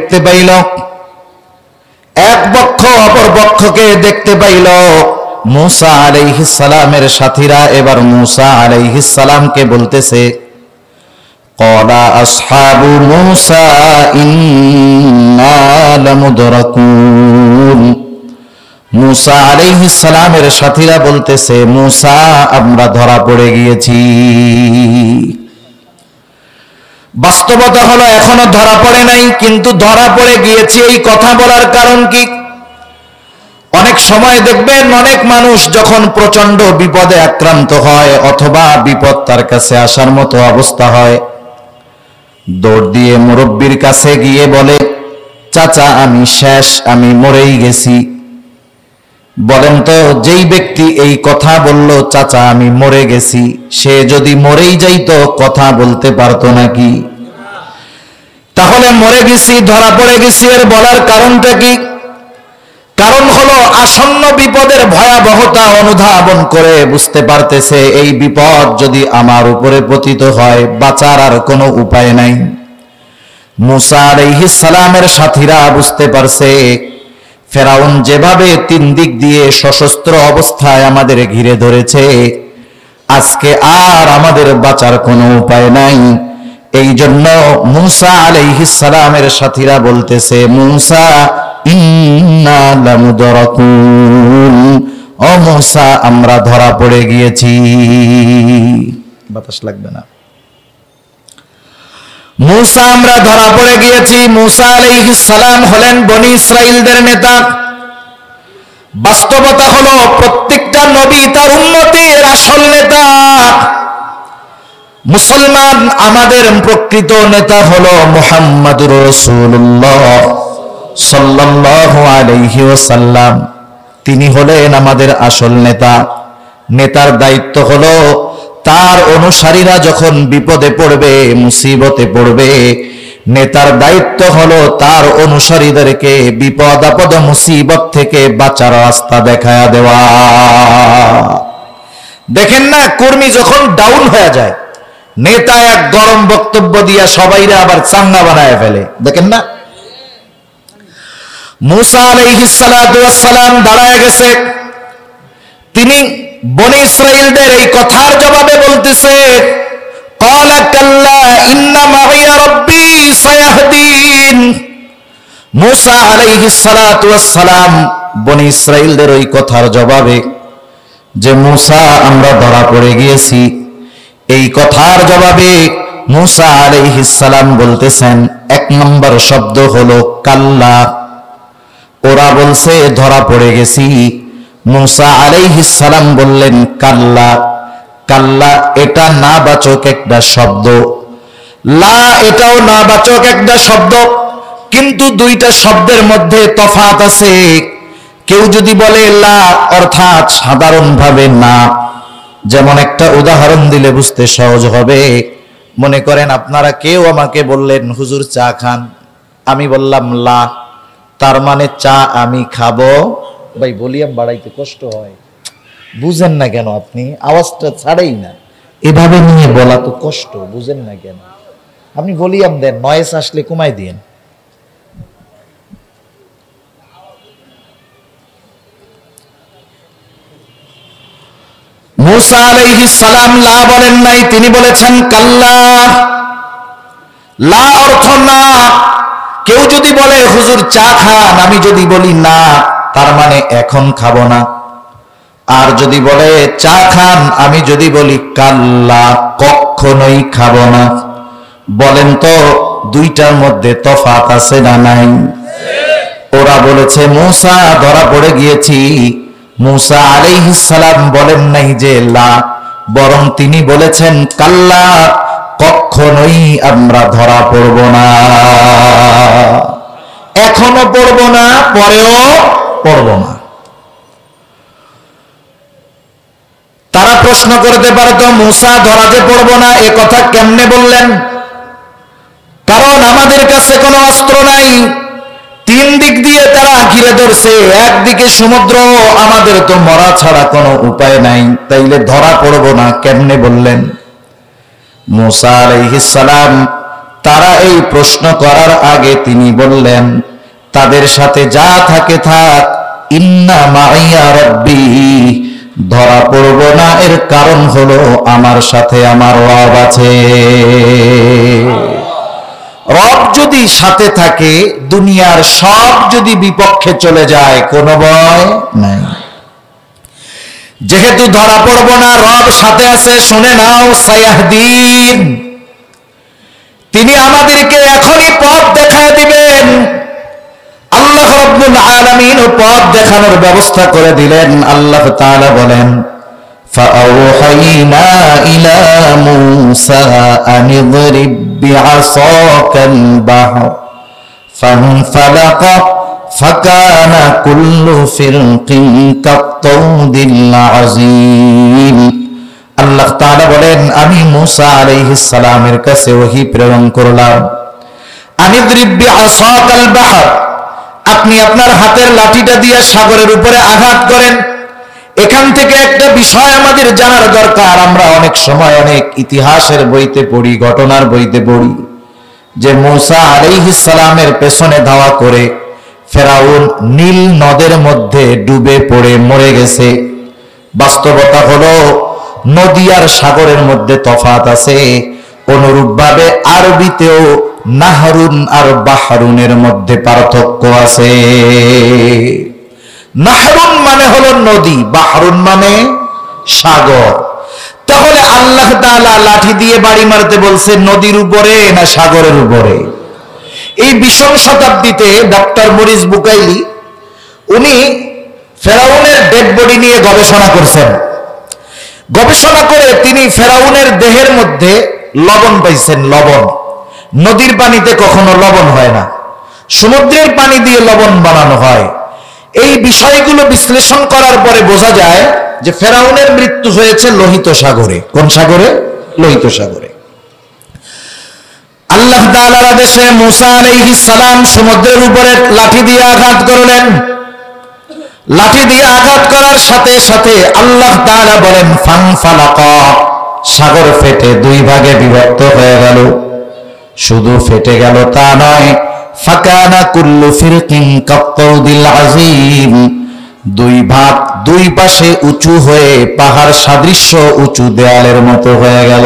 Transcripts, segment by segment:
দেখতে পাইল, এক পক্ষ অপর পক্ষকে দেখতে পাইল। মূসা আলাইহিস সালামের সাথীরা এবার মূসা আলাইহিস সালামকে বলতেছে, ক্বালা আসহাবু মূসা ইন্না লামুদরাকুন। মূসা আলাইহিস সালামের সাথীরা বলতেছে, মূসা আমরা ধরা পড়ে গিয়েছি। বাস্তবতা হলো এখনো ধরা পড়ে নাই, কিন্তু ধরা পড়ে গিয়েছি এই কথা বলার কারণ কি? অনেক সময় দেখবেন অনেক মানুষ যখন প্রচন্ড বিপদে আক্রান্ত হয় অথবা বিপদ তার কাছে আসার মতো অবস্থা হয়, দৌড় দিয়ে মুরব্বির কাছে গিয়ে বলে, চাচা আমি শেষ, আমি মরেই গেছি। বলেন তো, যেই ব্যক্তি এই কথা বলল চাচা আমি মরে গেছি, সে যদি মরেই যাইতো কথা বলতে পারতো নাকি? তাহলে মরে গেছি, ধরা পড়ে গেছি এর বলার কারণটা কি? কারণ হলো আসন্ন বিপদের ভয়াবহতা অনুধাবন করে বুঝতে পারতেছে এই বিপদ যদি আমার উপরে পতিত হয় বাঁচার আর কোনো উপায় নাই। মূসা আলাইহিস সালামের সাথীরা বুঝতে পারছে ফেরাউন যেভাবে তিন দিক দিয়ে সশস্ত্র অবস্থায় আমাদের ঘিরে ধরেছে, আজকে আর আমাদের বাঁচার কোনো উপায় নাই। এই জন্য মূসা আলাইহিস সালামের সাথীরা বলতেছে, মূসা ইন্না লামুদরাকুন, ও মূসা আমরা ধরা পড়ে গিয়েছি। বাতাস লাগবে না। মূসা আমরা ধরা পড়ে গিয়েছি। মূসা আলাইহিস সালাম হলেন বনি ইসরাইলদের নেতা। বাস্তবতা হলো প্রত্যেকটা নবী তার উম্মতের আসল নেতা। মুসলমান আমাদের প্রকৃত নেতা হলো মুহাম্মাদুর রাসূলুল্লাহ সাল্লাল্লাহু আলাইহি ওয়াসাল্লাম। তিনি হলেন আমাদের আসল নেতা। নেতার দায়িত্ব হলো তার অনুসারীরা যখন বিপদে পড়বে, মুসিবতে পড়বে, নেতার দায়িত্ব হলো তার অনুসারীদেরকে বিপদ আপদ মুসিবত থেকে বাঁচার রাস্তা দেখায়া দেওয়া। দেখেন না, কর্মী যখন ডাউন হয়ে যায়, নেতা এক গরম বক্তব্য দিয়া সবাইরা আবার চাঙ্গা বানায় ফেলে। দেখেন না, মূসা আলাইহিস সালাতু ওয়াস সালাম দাঁড়ায় গেছে। তিনি বনি ইসরাইলদের এই কথার জবাবে বলতেছে, ক্বালা কাল্লা ইন্না মাইয়া রাব্বী সায়াহদিন। মূসা আলাইহিস সালাতু ওয়াস সালাম বনি ইসরাইলদের ওই কথার জবাবে যে মূসা আমরা ধরা পড়ে গিয়েছি, এই কথার জবাবে মূসা আলাইহিস সালাম বলতেছেন, এক নম্বর শব্দ হলো কাল্লা। ওরা বলছে ধরা পড়ে গেছি, মূসা আলাইহিস সালাম বললেন কাল্লা। কাল্লা এটা নাবাচক একটা শব্দ, লা এটাও নাবাচক একটা শব্দ, কিন্তু দুইটা শব্দের মধ্যে তফাৎ আছে। কেউ যদি বলে লা অর্থাৎ সাধারণভাবে না, যেমন একটা উদাহরণ দিলে বুঝতে সহজ হবে। মনে করেন আপনারা কেউ আমাকে বললেন হুজুর চা খান, আমি বললাম লা, তার মানে চা আমি খাবো। ভাই ভলিউম বাড়াইতে কষ্ট হয়, বুঝেন না কেন? আপনি আওয়াজটা ছাড়েই না, এভাবে নিয়ে বলা তো কষ্ট, বুঝেন না কেন? আপনি ভলিউম দেন, নয়েজ আসলে কমাই দিন। মূসা আলাইহিস সালাম লা বলেন নাই, তিনি বলেছেন কাল্লা। লা অর্থ না। কেউ যদি বলে হুজুর চা খান, আমি যদি বলি না, তার মানে এখন খাবো না। আর যদি বলে চা খান, আমি যদি বলি কাল্লা, কখনোই খাবো না। বলেন তো দুইটার মধ্যে তফাৎ আছে না নাই? ওরা বলেছে মূসা ধরা পড়ে গিয়েছি। মূসা আলাইহিস সালাম বলেন নাই যে লা, বরং তিনি বলেছেন কাল্লা, কখনোই আমরা ধরা পড়ব না। এখনো পড়ব না, পরেও পড়ব না। তারা প্রশ্ন করতে পারতো মূসা ধরা যে পড়ব না এ কথা কেমনে বললেন? কারণ আমাদের কাছে কোনো অস্ত্র নাই, তিন দিক দিয়ে তারা ঘিরে ধরছে, একদিকে সমুদ্র, আমাদের তো মরা ছাড়া কোনো উপায় নাই, তাইলে ধরা পড়ব না কেমনে বললেন? মূসা আলাইহিস সালাম তারা এই প্রশ্ন করার আগে তিনি বললেন, তাদের সাথে যা থাকে থাক, ইন্না মাইয়া রব্বি, ধরা পড়ব না এর কারণ হলো আমার সাথে আমার রব আছে। রব যদি সাথে থাকে, দুনিয়ার সব যদি বিপক্ষে চলে যায়, কোনো ভয় নাই। যেহেতু ধরা পড়ব না, রব সাথে আছে, শুনে নাও, সায়াহদিন, তিনি আমাদেরকে এখনই পথ দেখায় দিবেন। আল্লাহ রাব্বুল আলামিন পথ দেখানোর ব্যবস্থা করে দিলেন। আল্লাহ তাআলা বলেন, ফাআওহাইনা ইলা মূসা আনিদরিব বিআসাকাল বাহর ফানফালাকা ফাকানা কুল্লু ফিরকিন কাত-তাউদিল আযীম। আল্লাহ তাআলা বলেন, আমি মূসা আলাইহিস সালামের কাছে ওহী প্রেরণ করলাম, আনিদরিব বিআসাকাল বাহর, আপনি আপনার হাতের লাঠিটা দিয়ে সাগরের উপরে আঘাত করেন। এখান থেকে একটা বিষয় আমাদের জানার দরকার। আমরা অনেক সময় অনেক ইতিহাসের বইতে পড়ি, ঘটনার বইতে পড়ি যে মূসা আলাইহিস সালামের পেছনে ধাওয়া করে ফেরাউন নীল নদের মধ্যে ডুবে পড়ে মরে গেছে। বাস্তবতা হলো নদী আর সাগরের মধ্যে তফাৎ আছে। অনুরূপভাবে আরবিতেও নাহরুন আর বাহরুনের মধ্যে পার্থক্য আছে। নাহরুন মানে হলো নদী, বাহরুন মানে সাগর। তাহলে আল্লাহ তাআলা লাঠি দিয়ে বাড়ি মারতে বলছে নদীর উপরে না সাগরের উপরে? এই 20 শতাব্দীতে ডক্টর মরিস বুকাইলি উনি ফেরাউনের ডেড বডি নিয়ে গবেষণা করছেন। গবেষণা করে তিনি ফেরাউনের দেহের মধ্যে লবণ পাইছেন। লবণ নদীর পানিতে কখনো লবণ হয় না, সমুদ্রের পানি দিয়ে লবণ বানানো হয়। এই বিষয়গুলো বিশ্লেষণ করার পরে বোঝা যায় যে ফেরাউনের মৃত্যু হয়েছে লোহিত সাগরে। কোন সাগরে? লোহিত সাগরে। আল্লাহ তাআলার আদেশে মূসা আলাইহিস সালাম সমুদ্রের উপরে লাঠি দিয়ে আঘাত করলেন। লাঠি দিয়ে আঘাত করার সাথে সাথে আল্লাহ তাআলা বলেন, ফানফালাকা, সাগর ফেটে 2 ভাগে বিভক্ত হয়ে গেল। শুধু ফেটে গেল তা নয়, ফাকানা কুল্লু ফিরকিন কাত-তাউদিল আযীম, 2 ভাগ 2 পাশে উঁচু হয়ে পাহাড় সাদৃশ্য উঁচু দেয়ালের মতো হয়ে গেল।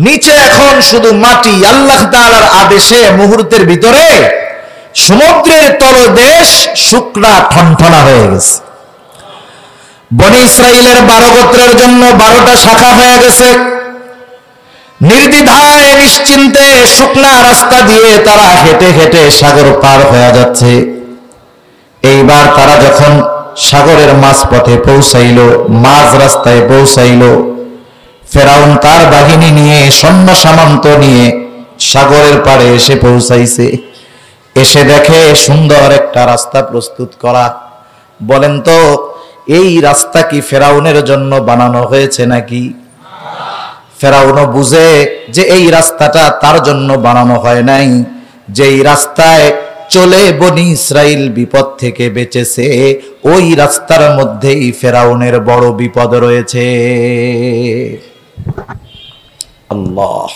নিচে এখন শুধু মাটি। আল্লাহ তাআলার আদেশে মুহূর্তের ভিতরে সমুদ্রের তলদেশ শুকনা ঠনঠনা হয়ে গেছে। বনি ইসরাইলের 12 গোত্রের জন্য 12টা শাখা হয়ে গেছে। নির্দ্বিধায় নিশ্চিন্তে শুকনা রাস্তা দিয়ে তারা হেঁটে হেঁটে সাগর পার হয়ে যাচ্ছে। এইবার তারা যখন সাগরের মাঝপথে পৌঁছাইল, মাঝ রাস্তায় পৌঁছাইল, ফেরাউন তার বাহিনী নিয়ে, সৈন্য সামন্ত নিয়ে সাগরের পাড়ে এসে পৌঁছাইছে। এসে দেখে সুন্দর একটা রাস্তা প্রস্তুত করা। বলেন তো, এই রাস্তা কি ফেরাউনের জন্য বানানো হয়েছে নাকি? ফেরাউনও বুঝে যে এই রাস্তাটা তার জন্য বানানো হয় নাই। যেই রাস্তায় চলে বনি ইসরাইল বিপদ থেকে বেঁচেছে, ওই রাস্তার মধ্যেই ফেরাউনের বড় বিপদ রয়েছে। আল্লাহ।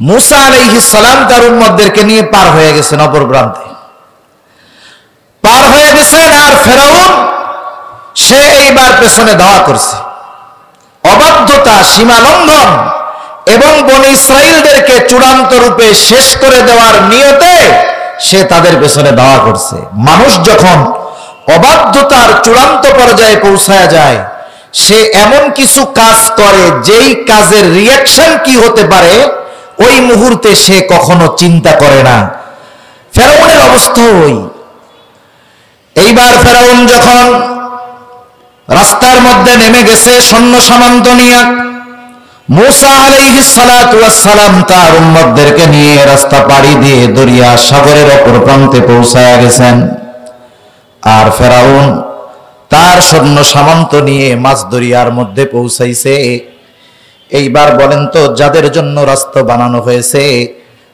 মূসা আলাইহিস সালাম তার উম্মতদেরকে নিয়ে পার হয়ে গেছেন, অপর প্রান্তে পার হয়ে গেছেন। আর ফেরাউন সে এইবার পেছনে ধাওয়া করছে। অবাধ্যতা, সীমা লঙ্ঘন এবং বনি ইসরাইলদেরকে চূড়ান্ত রূপে শেষ করে দেওয়ার নিয়তে সে তাদের পেছনে ধাওয়া করছে। মানুষ যখন অবাধ্যতার চূড়ান্ত পর্যায়ে পৌঁছায় যায়, সে এমন কিছু কাজ করে যেই কাজের রিয়াকশন কি হতে পারে ওই মুহূর্তে সে কখনো চিন্তা করে না। ফেরাউনের অবস্থা ওই। এইবার ফেরাউন যখন রাস্তার মধ্যে নেমে গেছে সৈন্য সামন্ত নিয়ে, মূসা আলাইহিস সালাতু ওয়াস সালাম তার উম্মতদেরকে নিয়ে রাস্তা পাড়ি দিয়ে দরিয়া সাগরের অপর প্রান্তে পৌঁছায়া গেছেন। আর ফেরাউন তার সৈন্য সামন্ত নিয়ে মাঝ দরিয়ার মধ্যে পৌঁছাইছে। এইবার বলেন তো, যাদের জন্য রাস্তা বানানো হয়েছে,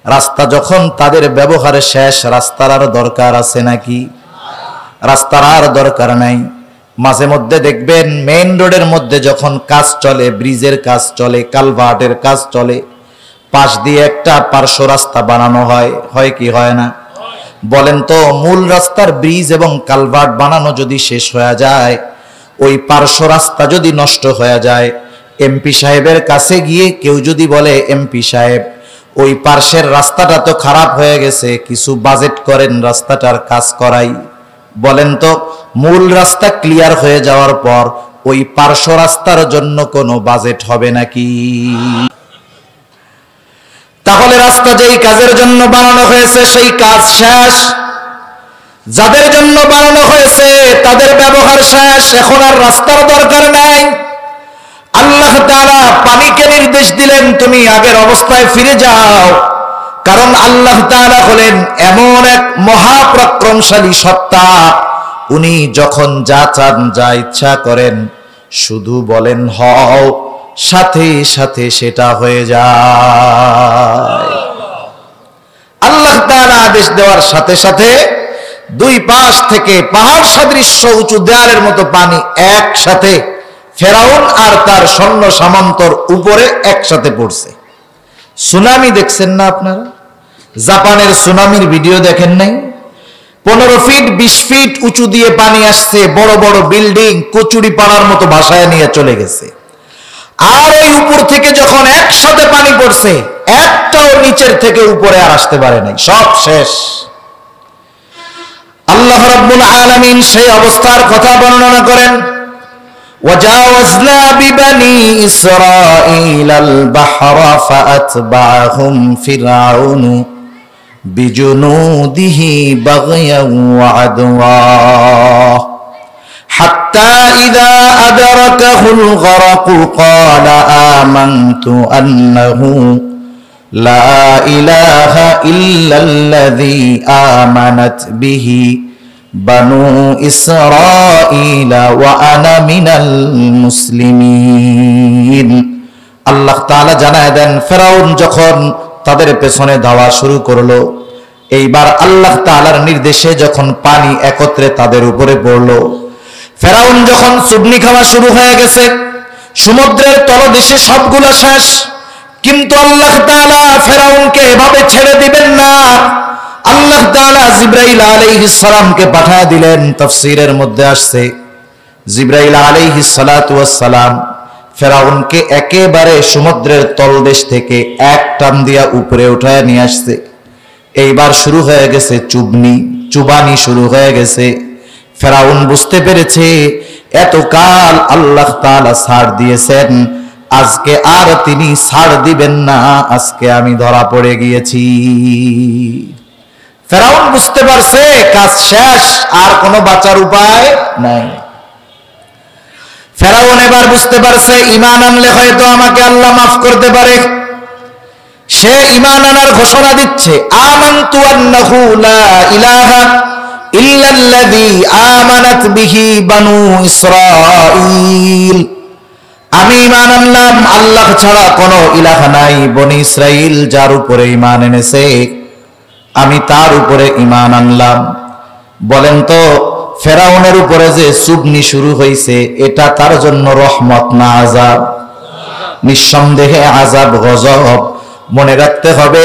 রাস্তা যখন তাদের ব্যবহারে শেষ, রাস্তার আর দরকার আছে নাকি? রাস্তার আর দরকার নাই। মাঝে মধ্যে দেখবেন মেইন রোডের মধ্যে যখন কাজ চলে, ব্রিজের কাজ চলে, কালভার্টের কাজ চলে, পাশ দিয়ে একটা পার্শ্ব রাস্তা বানানো হয় কি হয় না? বলেন তো, মূল রাস্তার ব্রিজ এবং কালভার্ট বানানো যদি শেষ হয়ে যায়, ওই পার্শ্ব রাস্তা যদি নষ্ট হয়ে যায়, এমপি সাহেবের কাছে গিয়ে কেউ যদি বলে, এমপি সাহেব ওই পার্শ্বের রাস্তাটা তো খারাপ হয়ে গেছে, কিছু বাজেট করেন রাস্তাটার কাজ করাই। বলেন তো, মূল রাস্তা ক্লিয়ার হয়ে যাওয়ার পর ওই পার্শ্ব রাস্তার জন্য কোনো বাজেট হবে নাকি? তাহলে রাস্তা যেই কাজের জন্য বানানো হয়েছে সেই কাজ শেষ, যাদের জন্য বানানো হয়েছে তাদের ব্যবহার শেষ, এখন আর রাস্তার দরকার নাই। আল্লাহ তাআলা পানিকে নির্দেশ দিলেন, তুমি আগের অবস্থায় ফিরে যাও, কারণ আল্লাহ তাআলা হলেন এমন এক মহাপরাক্রমশালী সত্তা, উনি যখন যা চান, যা ইচ্ছা করেন, শুধু বলেন হও, সাথে সাথে সেটা হয়ে যায়। আল্লাহ তাআলা আদেশ দেওয়ার সাথে সাথে দুই পাশ থেকে পাহাড় সদৃশ্য উঁচু দেয়ালের মতো পানি একসাথে ফেরাউন আর তার সৈন্য সামন্তর উপরে একসাথে পড়ছে। সুনামি দেখছেন না আপনারা? জাপানের সুনামির ভিডিও দেখেন নাই? 15 ফিট 20 ফিট উঁচু দিয়ে পানি আসছে, বড় বড় বিল্ডিং কচুরি পানার মতো ভাসায় নিয়ে চলে গেছে। আর ওই উপর থেকে যখন একসাথে পানি পড়ছে, একটাও নিচের থেকে উপরে আর আসতে পারে নাই, সব শেষ। আল্লাহ রাব্বুল আলামিন সেই অবস্থার কথা বর্ণনা করেন, وجاوزنا ببني إسرائيل البحر فأتبعهم فرعون بجنوده بغيا وعدوا حتى إذا أدركه الغرق قال آمنت أنه لا إله إلا الذي آمنت به বানু ইসরাঈল ওয়া আনা মিনাল মুসলিমিন। আল্লাহ তাআলা জানায় দেন, ফেরাউন যখন তাদের পেছনে ধাওয়া শুরু করলো, এইবার আল্লাহ তাআলার নির্দেশে যখন পানি একত্রে তাদের উপরে পড়লো, ফেরাউন যখন চুবনি খাওয়া শুরু হয়ে গেছে, সমুদ্রের তলদেশে সবগুলো শেষ, কিন্তু আল্লাহ তাআলা ফেরাউনকে এভাবে ছেড়ে দিবেন না। আল্লাহ তাআলা জিবরাইল আলাইহিস সালামকে পাঠিয়ে দিলেন। তাফসীরের মধ্যে আসছে, জিবরাইল আলাইহিস সালাতু ওয়াস সালাম ফেরাউনকে একেবারে সমুদ্রের তলদেশ থেকে এক টান দিয়া উপরে উঠায় নিয়ে আসছে। এইবার শুরু হয়ে গেছে চুবানি শুরু হয়ে গেছে। ফেরাউন বুঝতে পেরেছে এতকাল আল্লাহ তাআলা ছাড় দিয়েছেন, আজকে আর তিনি ছাড় দিবেন না, আজকে আমি ধরা পড়ে গিয়েছি। ফেরাউন বুঝতে পারছে কাজ শেষ, আর কোনো বাঁচার উপায় নাই। ফেরাউন এবার বুঝতে পারছে ঈমান আনলে হয়তো আমাকে আল্লাহ মাফ করতে পারে। সে ঈমান আনার ঘোষণা দিচ্ছে, আমানতু আন্নাহু লা ইলাহা ইল্লাল্লাযী আমানাত বিহি বানু ইসরাঈল। আমি ঈমান আনলাম আল্লাহ ছাড়া কোনো ইলাহ নাই, বনি ইসরাইল যার উপরে ঈমান এনেছে আমি তার উপরে ঈমান আনলাম। বলেন তো, ফেরাউনের উপরে যে চুবনি শুরু হয়েছে, এটা তার জন্য রহমত না আযাব? নিঃসন্দেহে আযাব, গজব। মনে রাখতে হবে,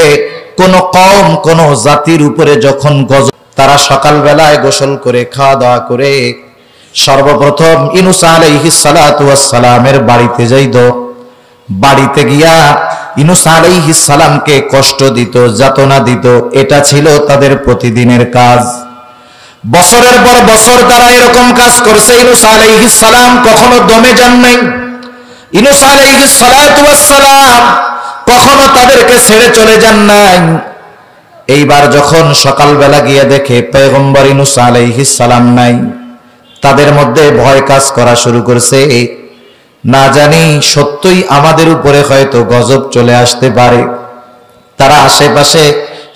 কোন কওম, কোন জাতির উপরে যখন গজব, তারা সকালবেলায় গোসল করে খাওয়া দাওয়া করে সর্বপ্রথম ইউনূস আলাইহিস সালাতু ওয়াস সালামের বাড়িতে যাইত। বাড়িতে গিয়া ইউনূস আলাইহিস সালামকে কষ্ট দিত, যাতনা দিত। এটা ছিল তাদের প্রতিদিনের কাজ। বছরের পর বছর তারা এরকম কাজ করছে। ইউনূস আলাইহিস সালাম কখনো দমে যান নাই। ইউনূস আলাইহিস সালাতু ওয়াস সালাম কখনো তাদেরকে ছেড়ে চলে যান নাই। এইবার যখন সকালবেলা গিয়ে দেখে পয়গম্বর ইউনূস আলাইহিস সালাম নাই, তাদের মধ্যে ভয় কাজ করা শুরু করছে। না জানি সত্যই আমাদের উপরে হয়তো গজব চলে আসতে পারে। তারা আশেপাশে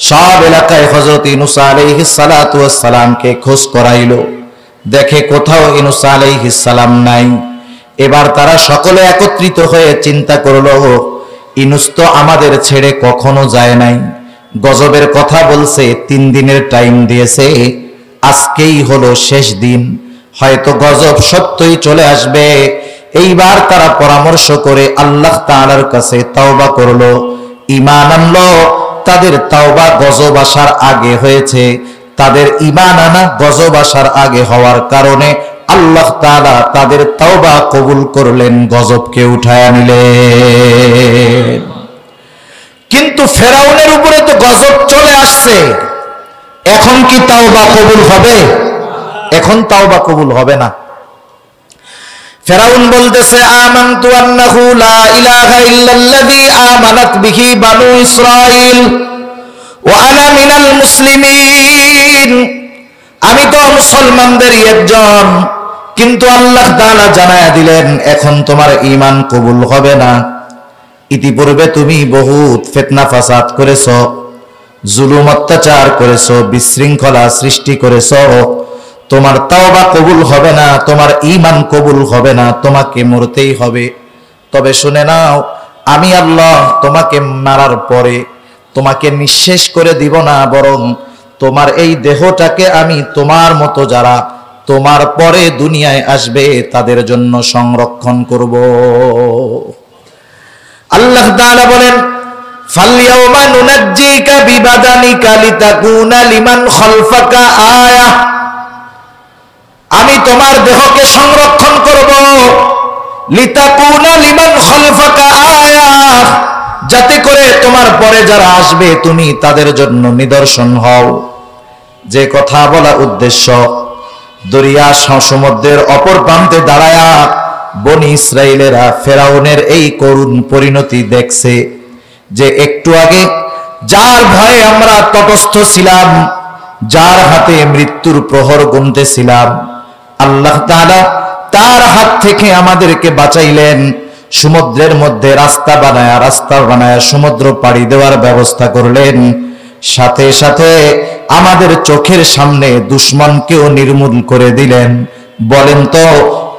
সব এলাকায় হযরত ইউনূস আলাইহিস সালাতু ওয়াস সালামকে খোঁজ করাইলো, দেখে কোথাও ইউনূস আলাইহিস সালাম নাই। এবার তারা সকলে একত্রিত হয়ে চিন্তা করলো, ইউনূস তো আমাদের ছেড়ে কখনো যায় নাই, গজবের কথা বলছে, 3 দিনের টাইম দিয়েছে, আজকেই হলো শেষ দিন, হয়তো গজব সত্যই চলে আসবে। এইবার তারা পরামর্শ করে আল্লাহ তাআলার কাছে তওবা করলো, ঈমান আনলো। তাদের তওবা গজব আসার আগে হয়েছে। তাদের ঈমান আনা গজব আসার আগে হওয়ার কারণে আল্লাহ তাআলা তাদের তওবা কবুল করলেন, গজবকে উঠায় নিলেন। কিন্তু ফেরাউনের উপরে তো গজব চলে আসছে, এখন কি তওবা কবুল হবে? এখন তওবা কবুল হবে না। ফেরাউন বলতেছে, আমানতু আন্নাহু লা ইলাহা ইল্লাল্লাযী আমানাত বিহি বানু ইসরাঈল ওয়া আনা মিনাল মুসলিমিন। আমি তো মুসলমানদেরই একজন, কিন্তু আল্লাহ তাআলা জানায়া দিলেন এখন তোমার ঈমান কবুল হবে না। ইতিপূর্বে তুমি বহুত ফিতনা ফাসাদ করেছো, জুলুম অত্যাচার করেছো, বিশৃঙ্খলা সৃষ্টি করেছো। তোমার তওবা কবুল হবে না, তোমার ঈমান কবুল হবে না, তোমাকে মরতেই হবে। তবে শুনে নাও, আমি আল্লাহ তোমাকে মারার পরে তোমাকে নিঃশেষ করে দিব না, বরং তোমার এই দেহটাকে আমি তোমার মতো যারা তোমার পরে দুনিয়ায় আসবে তাদের জন্য সংরক্ষণ করব। আল্লাহ তাআলা বলেন, ফালইয়াউমা নুনাজ্জিকা বিবাদানিকা লিতাকুনা লিমান খালফাকা আয়া। আমি তোমার দেহকে সংরক্ষণ করব, লিতাকুনা লিমান খালফাকা আয়া, যাতে করে তোমার পরে যারা আসবে তুমি তাদের জন্য নিদর্শন হও। যে কথা বলা উদ্দেশ্য, দরিয়া সমুদ্রের অপর প্রান্তে দাঁড়ায়া বনি ইসরাইলেরা ফেরাউনের এই করুণ পরিণতি দেখছে, যে একটু আগে যার ভয়ে আমরা তটস্থ ছিলাম, যার হাতে মৃত্যুর প্রহর গুনতেছিলাম, আল্লাহ তাআলা তার হাত থেকে আমাদেরকে বাঁচাইলেন। সমুদ্রের মধ্যে রাস্তা বানায়া সমুদ্র পাড়ি দেওয়ার ব্যবস্থা করলেন। সাথে সাথে আমাদের চোখের সামনে দুশমনকেও নির্মূল করে দিলেন। বলেন তো,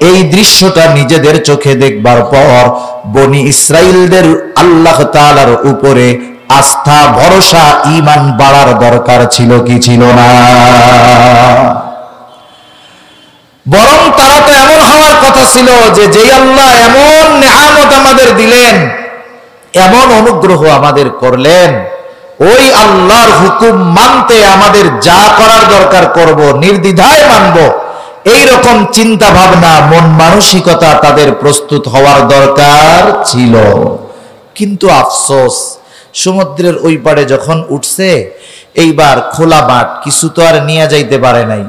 এই দৃশ্যটা নিজেদের চোখে দেখবার পর বনি ইসরাইলদের আল্লাহ তাআলার উপরে আস্থা, ভরসা, ঈমান বাড়ার দরকার ছিল কি ছিল না? বরং তারা তো এমন হওয়ার কথা ছিল যে যেই আল্লাহ এমন নেয়ামত আমাদের দিলেন, এমন অনুগ্রহ আমাদের করলেন, ওই আল্লাহর হুকুম মানতে আমাদের যা করার দরকার করব, নির্দ্বিধায় মানব, এই রকম চিন্তা ভাবনা, মন মানসিকতা তাদের প্রস্তুত হওয়ার দরকার ছিল। কিন্তু আফসোস, সমুদ্রের ওই পারে যখন উঠছে, এইবার খোলা মাঠ, কিছু তো আর নিয়ে যাইতে পারে নাই,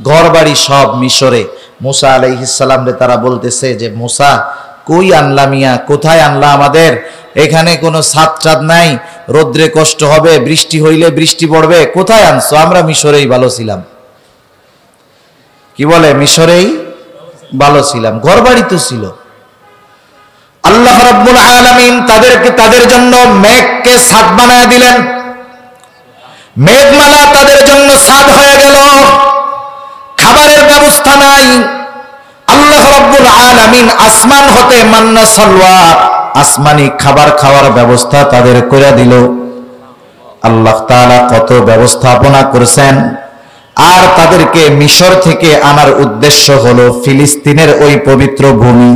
ঘর বাড়ি সব মিশরে। মুসা আলাইহিস সালাম রে তারা বলতেছে যে, মুসা কই আনলা মিয়া, কোথায় আনলা আমাদের? এখানে কোনো ছাদ টাদ নাই, রোদ্রে কষ্ট হবে, বৃষ্টি হইলে বৃষ্টি পড়বে, কোথায় আনছো? আমরা মিশরেই ভালো ছিলাম। কি বলে? মিশরেই ভালো ছিলাম, ঘর বাড়ি তো ছিল। আল্লাহ রাব্বুল আলামিন তাদের জন্য মেঘকে ছাদ বানায় দিলেন। মেঘমালা তাদের জন্য ছাদ হয়ে গেল। খাবারের ব্যবস্থা নাই, আল্লাহ রাব্বুল আলামিন আসমান হতে মান্না সালওয়া, আসমানি খাবার খাওয়ার ব্যবস্থা তাদের করে দিল। আল্লাহ তাআলা কত ব্যবস্থাপনা করেছেন। আর তাদেরকে মিশর থেকে আনার উদ্দেশ্য হলো ফিলিস্তিনের ওই পবিত্র ভূমি,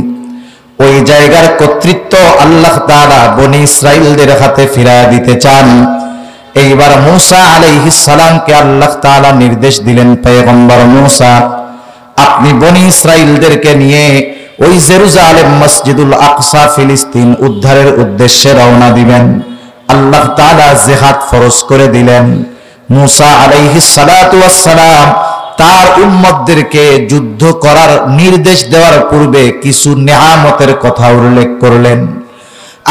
ওই জায়গার কর্তৃত্ব আল্লাহ তাআলা বনি ইসরাইলদের হাতে ফিরিয়ে দিতে চান। এইবার মূসা আলাইহিস সালামকে আল্লাহ তাআলা নির্দেশ দিলেন, পয়গম্বর মূসা, আপনি বনি ইসরাইলদেরকে নিয়ে ওই জেরুজালেম মসজিদুল আকসা ফিলিস্তিন উদ্ধারের উদ্দেশ্যে রওনা দিবেন। আল্লাহ তাআলা জিহাদ ফরজ করে দিলেন। মূসা আলাইহিস সালাতু ওয়াস সালাম তার উম্মতদেরকে যুদ্ধ করার নির্দেশ দেওয়ার পূর্বে কিছু নেয়ামতের কথা উল্লেখ করলেন।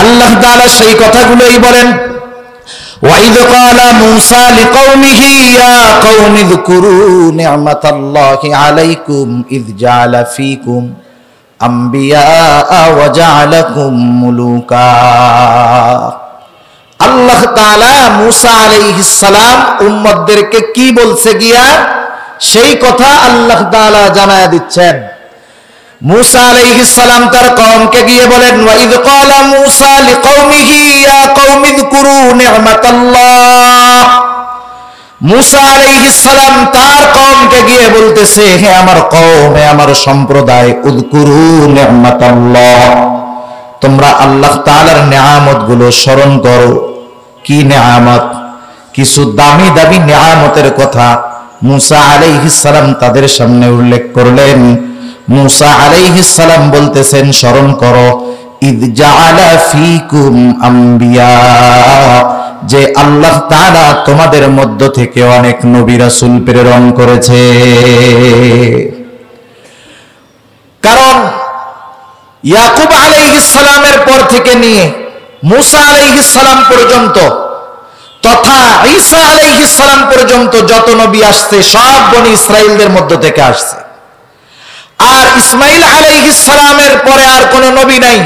আল্লাহ তাআলা সেই কথাগুলোই বলেন, وَإِذْ قَالَ مُوسَى لِقَوْمِهِ يَا قَوْمِ اذْكُرُوا نِعْمَةَ اللَّهِ عَلَيْكُمْ إِذْ جَعَلَ فِيكُمْ أَنْبِيَاءَ وَجَعَلَكُمْ مُلُوكًا। আল্লাহ তাআলা মূসা আলাইহিস সালাম উম্মতদেরকে কি বলছে গিয়া, সেই কথা আল্লাহ তাআলা জানায়া দিচ্ছেন। মূসা আলাইহিস সালাম তার কওমকে গিয়ে বলেন, ওয়াইদ ক্বালা মূসা লিকওমিহি ইয়া কওমি যকুরু নি'মাতাল্লাহ মুসা আলাইহিস সালাম তার কওমকে গিয়ে বলতেছে, হে আমার কওম, হে আমার সম্প্রদায়, উযকুরু নি'মাতাল্লাহ, তোমরা আল্লাহ তাআলার নিয়ামতগুলো স্মরণ করো। কি নিয়ামত? কিছু দামি দামি নিয়ামতের কথা মুসা আলাইহিস সালাম তাদের সামনে উল্লেখ করলেন। মুসা আলাইহিস সালাম বলতেছেন, স্মরণ করো, ইদ জাআলা ফীকুম আম্বিয়া, যে আল্লাহ তাআলা তোমাদের মধ্য থেকে অনেক নবী রাসূল প্রেরণ করেছে। কারণ ইয়াকুব আলাইহিস সালামের পর থেকে নিয়ে মুসা আলাইহিস সালাম পর্যন্ত তথা ঈসা আলাইহিস সালাম পর্যন্ত যত নবী আসছে সব বনি ইসরাইলদের মধ্য থেকে আসছে। আর ইসমাঈল আলাইহিস সালামের পরে আর কোন নবী নাই,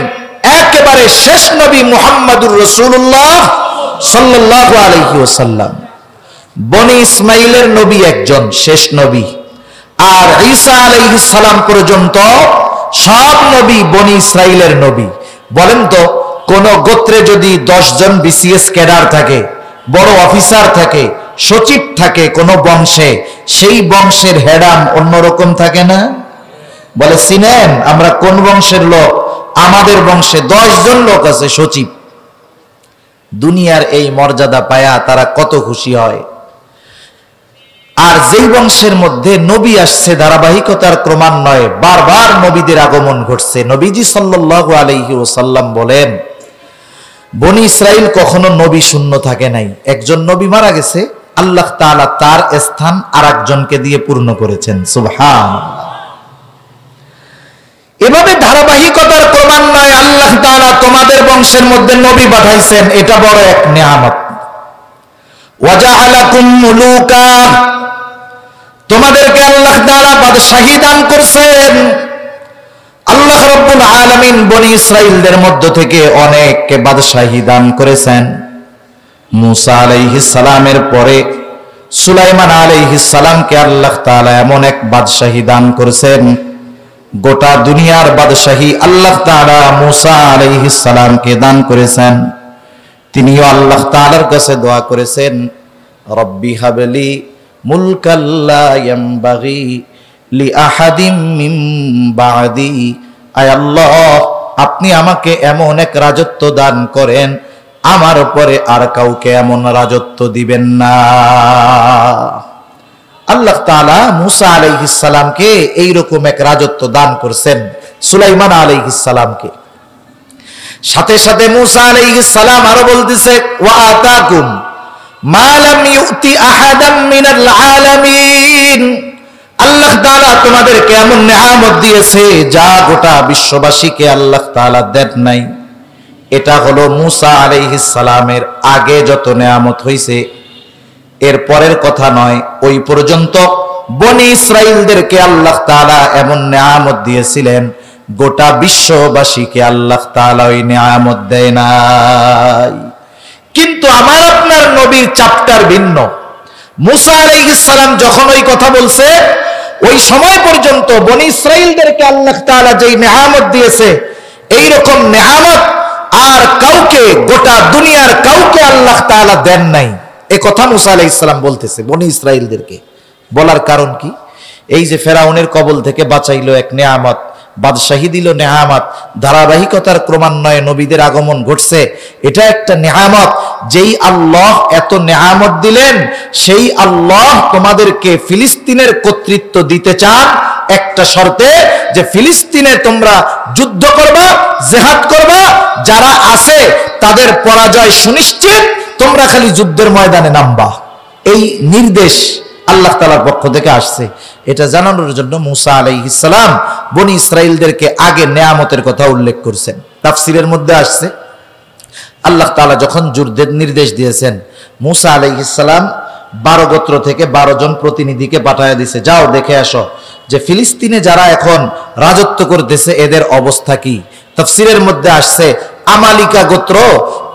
একেবারে শেষ নবী মুহাম্মদুর রাসূলুল্লাহ সাল্লাল্লাহু আলাইহি ওয়াসাল্লাম। বনি ইসমাঈলের নবী একজন, শেষ নবী। আর ঈসা আলাইহিস সালাম পর্যন্ত সব নবী বনি ইসরাইলের নবী। বলেন তো, কোন গোত্রে যদি 10 জন বিসিএস ক্যাডার থাকে, বড় অফিসার থাকে, সচিব থাকে কোন বংশে, সেই বংশের হেডাম অন্যরকম থাকে না? বলে, চিনেন আমরা কোন বংশের লোক? আমাদের বংশে 10 জন লোক আছে সচিব। দুনিয়ার এই মর্যাদা পায়া তারা কত খুশি হয়। আর যেই বংশের মধ্যে নবী আসছে, ধারাবাহিকতার ক্রমান্বয়ে বারবার নবীদের আগমন ঘটছে। নবীজি সাল্লাল্লাহু আলাইহি ওয়াসাল্লাম বলেন, বনি ইসরাইল কখনো নবী শূন্য থাকে নাই। একজন নবী মারা গেছে, আল্লাহ তাআলা তার স্থান আরেকজনকে দিয়ে পূর্ণ করেছেন। সুবহানাল্লাহ। এভাবে ধারাবাহিকতার ক্রমান্বয়ে আল্লাহ তাআলা তোমাদের বংশের মধ্যে নবী পাঠাইছেন, এটা বড় এক নিয়ামত। ওয়াজআলাকুম মুলুকা, তোমাদেরকে আল্লাহ তাআলা বাদশাহী দান করছেন। আল্লাহ রাব্বুল আলামিন বনি ইসরাইলদের মধ্য থেকে অনেককে বাদশাহী দান করেছেন। মুসা আলাইহিস সালামের পরে সুলাইমান আলাইহিস সালামকে আল্লাহ তাআলা এমন এক বাদশাহী দান করেছেন, গোটা দুনিয়ার বাদশাহী আল্লাহ তাআলা মুসা আলাইহিস সালামকে দান করেছেন। তিনিও আল্লাহ তাআলার কাছে দোয়া করেছেন, রব্বি হাবলি মুলকাল্লা ইয়ামবাগি লিআহাদিম মিন বাদি, আয় আল্লাহ আপনি আমাকে এমন এক রাজত্ব দান করেন, আমার পরে আর কাউকে এমন রাজত্ব দিবেন না। আল্লাহ তাআলা মুসা আলাইহিস সালামকে এইরকম এক রাজত্ব দান করেছেন সুলাইমান আলাইহিস সালামকে। সাথে সাথে মুসা আলাইহিস সালাম আরো বলতেছে, ওয়া আতাকুম মা লাম ইউতি আহাদাম মিনাল আলামিন, আল্লাহ তাআলা তোমাদেরকে এমন নিয়ামত দিয়েছে যা গোটা বিশ্ববাসীকে আল্লাহ তাআলা দেন নাই। এটা হলো মুসা আলাইহিস সালামের আগে যত নিয়ামত হইছে, এর পরের কথা নয়। ওই পর্যন্ত বনি ইসরাইলদেরকে আল্লাহ তাআলা এমন নিয়ামত দিয়েছিলেন, গোটা বিশ্ববাসীকে আল্লাহ তাআলা ওই নিয়ামত দেয় নাই। কিন্তু আমার আপনার নবীর চ্যাপ্টার ভিন্ন। মুসা আলাইহিস সালাম যখন ওই কথা বলছে, ওই সময় পর্যন্ত বনি ইসরাইলদেরকে আল্লাহ তাআলা যেই নিয়ামত দিয়েছে, এই রকম নিয়ামত আর কাউকে, গোটা দুনিয়ার কাউকে আল্লাহ তাআলা দেন নাই। এই কথা মুসা আলাইহিস সালাম বলতেছে বনি ইসরাইলদেরকে। বলার কারণ কি? এই যে ফেরাউনের কবল থেকে বাঁচাইলো এক নিয়ামত, বাদশাহী দিল নিয়ামত, ধারাবাহিকতার ক্রমান্বয়ে নবীদের আগমন ঘটছে, এটা একটা নিয়ামত। যেই আল্লাহ এত নিয়ামত দিলেন, সেই আল্লাহ তোমাদেরকে ফিলিস্তিনের কর্তৃত্ব দিতে চান একটা শর্তে, যে ফিলিস্তিনে তোমরা যুদ্ধ করবা, জিহাদ করবা, যারা আছে তাদের পরাজয় সুনিশ্চিত, তোমরা খালি যুদ্ধের ময়দানে নামবা। এই নির্দেশ আল্লাহ তাআলার পক্ষ থেকে আসছে। এটা জানানোর জন্য মুসা আলাইহিস সালাম বনি ইসরাইলদেরকে আগে নিয়ামতের কথা উল্লেখ করছেন। তাফসীরের মধ্যে আসছে, আল্লাহ তাআলা যখন যুদ্ধের নির্দেশ দিয়েছেন, মুসা আলাইহিস সালাম 12 গোত্র থেকে 12 জন প্রতিনিধিকে পাঠায় দিয়েছে, যাও দেখে আসো যে ফিলিস্তিনে যারা এখন রাজত্ব করতেছে এদের অবস্থা কি। তাফসীরের মধ্যে আসছে, আমালিকা গোত্র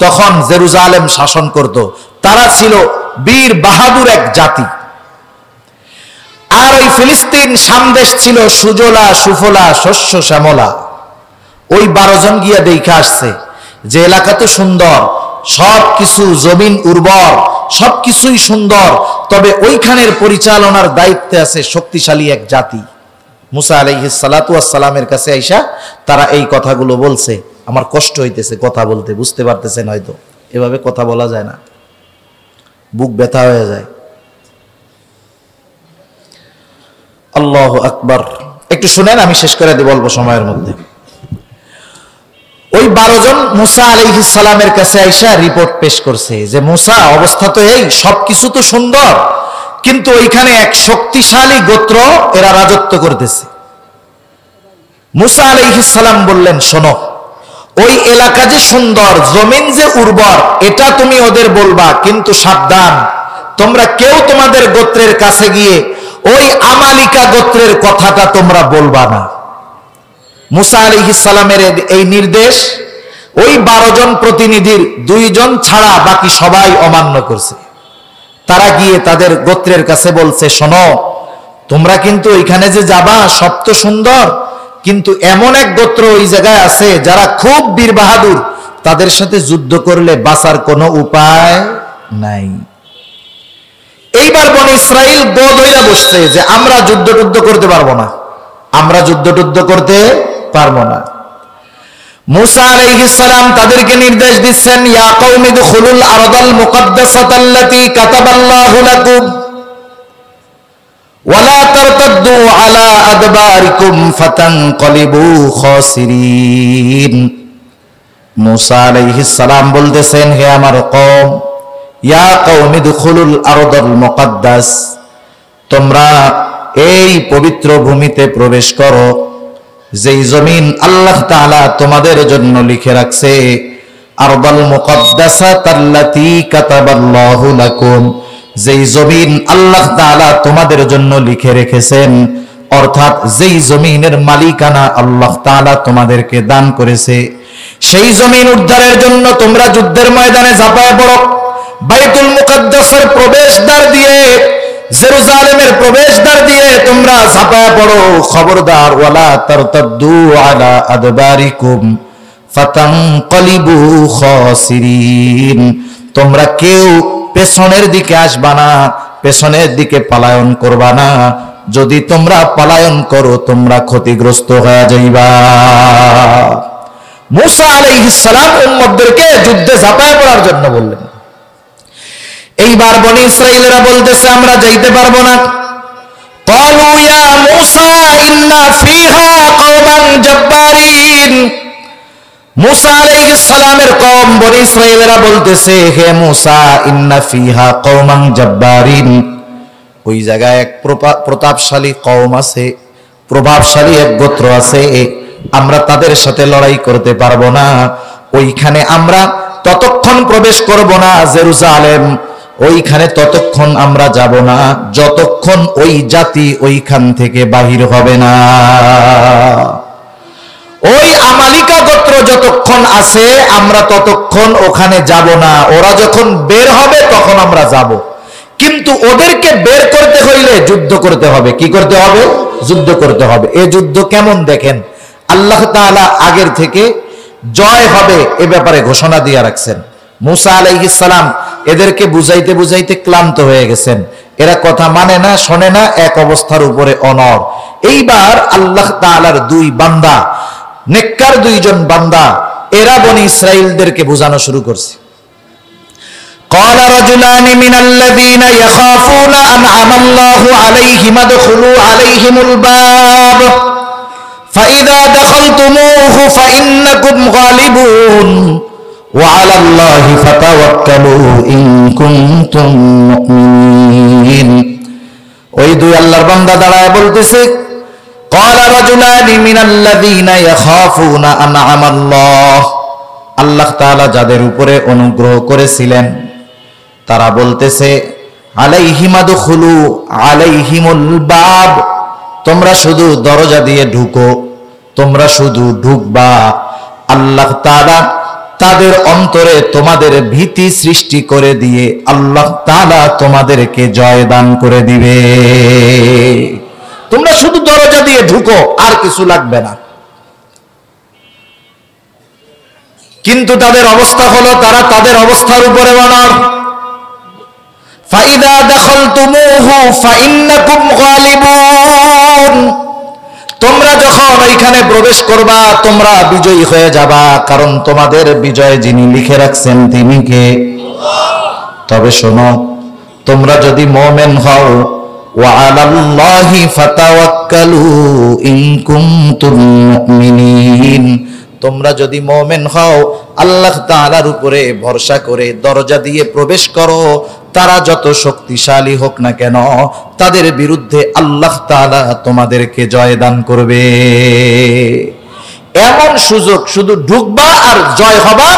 তখন জেরুজালেম শাসন করত, তারা ছিল বীর বাহাদুর এক জাতি। আর ওই ফিলিস্তিন সামদেশ ছিল সুজলা সুফলা শস্য শ্যামলা। ওই 12 জন গিয়া দেখে আসছে যে এলাকা তো সুন্দর, সবকিছু জমিন উর্বর, সবকিছুই সুন্দর, তবে ওইখানের পরিচালনার দায়িত্বে আছে শক্তিশালী এক জাতি। মুসা আলাইহিস সালাতু ওয়াস সালামের কাছে আইসা তারা এই কথাগুলো বলছে। আমার কষ্ট হইতেছে কথা বলতে, বুঝতে পারতেছেন হয়তো, এভাবে কথা বলা যায় না, বুক ব্যথা হয়ে যায়। আল্লাহু আকবার। একটু শুনেন, আমি শেষ করে দিব অল্প সময়ের মধ্যে। ওই 12 জন মুসা আলাইহিস সালামের কাছে আইসা রিপোর্ট পেশ করছে যে মুসা, অবস্থা তো এই, সবকিছু তো সুন্দর, কিন্তু ওইখানে এক শক্তিশালী গোত্র এরা রাজত্ব করতেছে। মুসা আলাইহিস সালাম বললেন, শোনো, ওই এলাকা যে সুন্দর, জমিন যে উর্বর, এটা তুমি ওদের বলবা, কিন্তু সাবধান, তোমরা কেউ তোমাদের গোত্রের কাছে গিয়ে ওই আমালিকা গোত্রের কথাটা তোমরা বলবা না। মুসা আলাইহিস সালামের এই নির্দেশ ওই 12 জন প্রতিনিধির 2 জন ছাড়া বাকি সবাই অমান্য করছে। তারা গিয়ে তাদের গোত্রের কাছে বলছে, শোনো, তোমরা কিন্তু ওইখানে যে যাবা, সব তো সুন্দর, কিন্তু এমন এক গোত্র ওই জায়গায় আছে যারা খুব বীর বাহাদুর, তাদের সাথে যুদ্ধ করলে বাঁচার কোনো উপায় নাই। এইবার বনি ইসরাইল গোল হইয়া বসছে যে আমরা যুদ্ধ টুদ্ধ করতে পারবো না, আমরা যুদ্ধ টুদ্ধ করতে পারবো না। মুসা আলাইহিস সালাম তাদেরকে নির্দেশ দিচ্ছেন, ইয়া কওমি দুখুলুল আরদাল মুকদ্দাসাতাল্লাতী কাতাবাল্লাহু লাকুম ওয়ালা তারতাদ্দু আলা আদবারিকুম ফাতানকালিবু খাসিরিন। মুসা আলাইহিস সালাম বলতেছেন, হে আমার কওম, ইয়া কওমি দুখুলুল আরদাল মুকদ্দাস, তোমরা এই পবিত্র ভূমিতে প্রবেশ করো, যেই জমিন আল্লাহ তাআলা তোমাদের জন্য লিখে রাখছে, আরদাল মুকদ্দাসাতাল্লাতী কাতাবাল্লাহু লাকুম, যেই জমিন আল্লাহ তাআলা তোমাদের জন্য লিখে রেখেছেন, অর্থাৎ যেই জমিনের মালিকানা আল্লাহ তাআলা তোমাদেরকে দান করেছে, সেই জমিন উদ্ধারের জন্য তোমরা যুদ্ধের ময়দানে ঝাঁপায় পড়ো। বাইতুল মুকদ্দাসের প্রবেশদ্বার দিয়ে, জেরুজালেমের প্রবেশদ্বার দিয়ে তোমরা ঝাঁপায় পড়ো। খবরদার, ওয়ালা তারতাদ্দু আলা আদবারিকুম ফাতানকালিবু খাসিরিন, তোমরা কেউ পেছনের দিকে আসবা না, পেছনের দিকে পলায়ন করবা না। যদি তোমরা পলায়ন করো, তোমরা ক্ষতিগ্রস্ত হয়ে যাইবা। মুসা আলাইহিস সালাম উম্মতদেরকে যুদ্ধে ঝাঁপায় পড়ার জন্য বললেন। এইবার বনি ইসরাইলেরা বলতেছে, আমরা যাইতে পারবো না। ক্বালু ইয়া মুসা ইন্না ফিহা কওমান জাব্বারিন। মুসা আলাইহিস সালামের কওম বনি ইসরাইলেরা বলতেছে, হে মুসা, ইন্না ফিহা কওমান জাব্বারিন, ওই জায়গায় এক প্রতাপশালী কওম আছে, প্রভাবশালী এক গোত্র আছে, আমরা তাদের সাথে লড়াই করতে পারবো না। ওইখানে আমরা ততক্ষণ প্রবেশ করব না জেরুজালেম, ওইখানে ততক্ষণ আমরা যাব না যতক্ষণ ওই জাতি ওইখান থেকে বাহির হবে না। ওই আমালিকা গোত্র যতক্ষণ আছে আমরা ততক্ষণ ওখানে যাব না, ওরা যখন বের হবে তখন আমরা যাব। কিন্তু ওদেরকে বের করতে হইলে যুদ্ধ করতে হবে। কি করতে হবে? যুদ্ধ করতে হবে। এই যুদ্ধ কেমন দেখেন, আল্লাহ তাআলা আগের থেকে জয় হবে এ ব্যাপারে ঘোষণা দিয়ে রাখছেন। মুসা আলাইহিস সালাম এদেরকে বুঝাইতে বুঝাইতে ক্লান্ত হয়ে গেছেন, এরা কথা মানে না, শোনে না, এক অবস্থার উপরে অনড়। এইবার আল্লাহ তাআলার 2 বান্দা, নেককার 2 জন বান্দা, এরা বনি ইসরাইলদেরকে বোঝানো শুরু করছে। قال رجلان من الذين يخافون أنعم الله عليهم ادخلوا عليهم الباب فإذا دخلتموه فإنكم غالبون وعلى الله فتوكلوا إن كنتم مؤمنين। ওই 2 আল্লাহর বান্দা দাঁড়ায় বলতেছে, قال رجلان من الذين يخافون أنعم الله, আল্লাহ তাআলা যাদের উপরে অনুগ্রহ করেছিলেন তারা বলতেছে, আলাইহিম আদখুলু আলাইহিমুল বাব, তোমরা শুধু দরজা দিয়ে ঢুকো, তোমরা শুধু ঢুকবা। আল্লাহ তাআলা তাদের অন্তরে তোমাদের ভীতি সৃষ্টি করে দিয়ে আল্লাহ তাআলা তোমাদেরকে জয় দান করে দিবে। তোমরা শুধু দরজা দিয়ে ঢুকো, আর কিছু লাগবে না। কিন্তু তাদের অবস্থা হলো তারা তাদের অবস্থার উপরে অনড়। ফাইদা দাখালতুমুহু ফাইন্নাকুম গালিবুন, তোমরা যখন ওইখানে প্রবেশ করবা তোমরা বিজয়ী হয়ে যাবা, কারণ তোমাদের বিজয় যিনি লিখে রাখছেন তিনি কে? তবে শোনো, তোমরা যদি মুমিন হও, ওয়া আলাল্লাহি ফাতাওয়াক্কালু ইন কুনতুম মুমিনিন, তোমরা যদি মুমিন হও আল্লাহ তাআলার উপরে ভরসা করে দরজা দিয়ে প্রবেশ করো, তারা যত শক্তিশালী হোক না কেন তাদের বিরুদ্ধে আল্লাহ তাআলা তোমাদেরকে জয় দান করবে। এমন সুযোগ, শুধু ঢুকবা আর জয় হবা,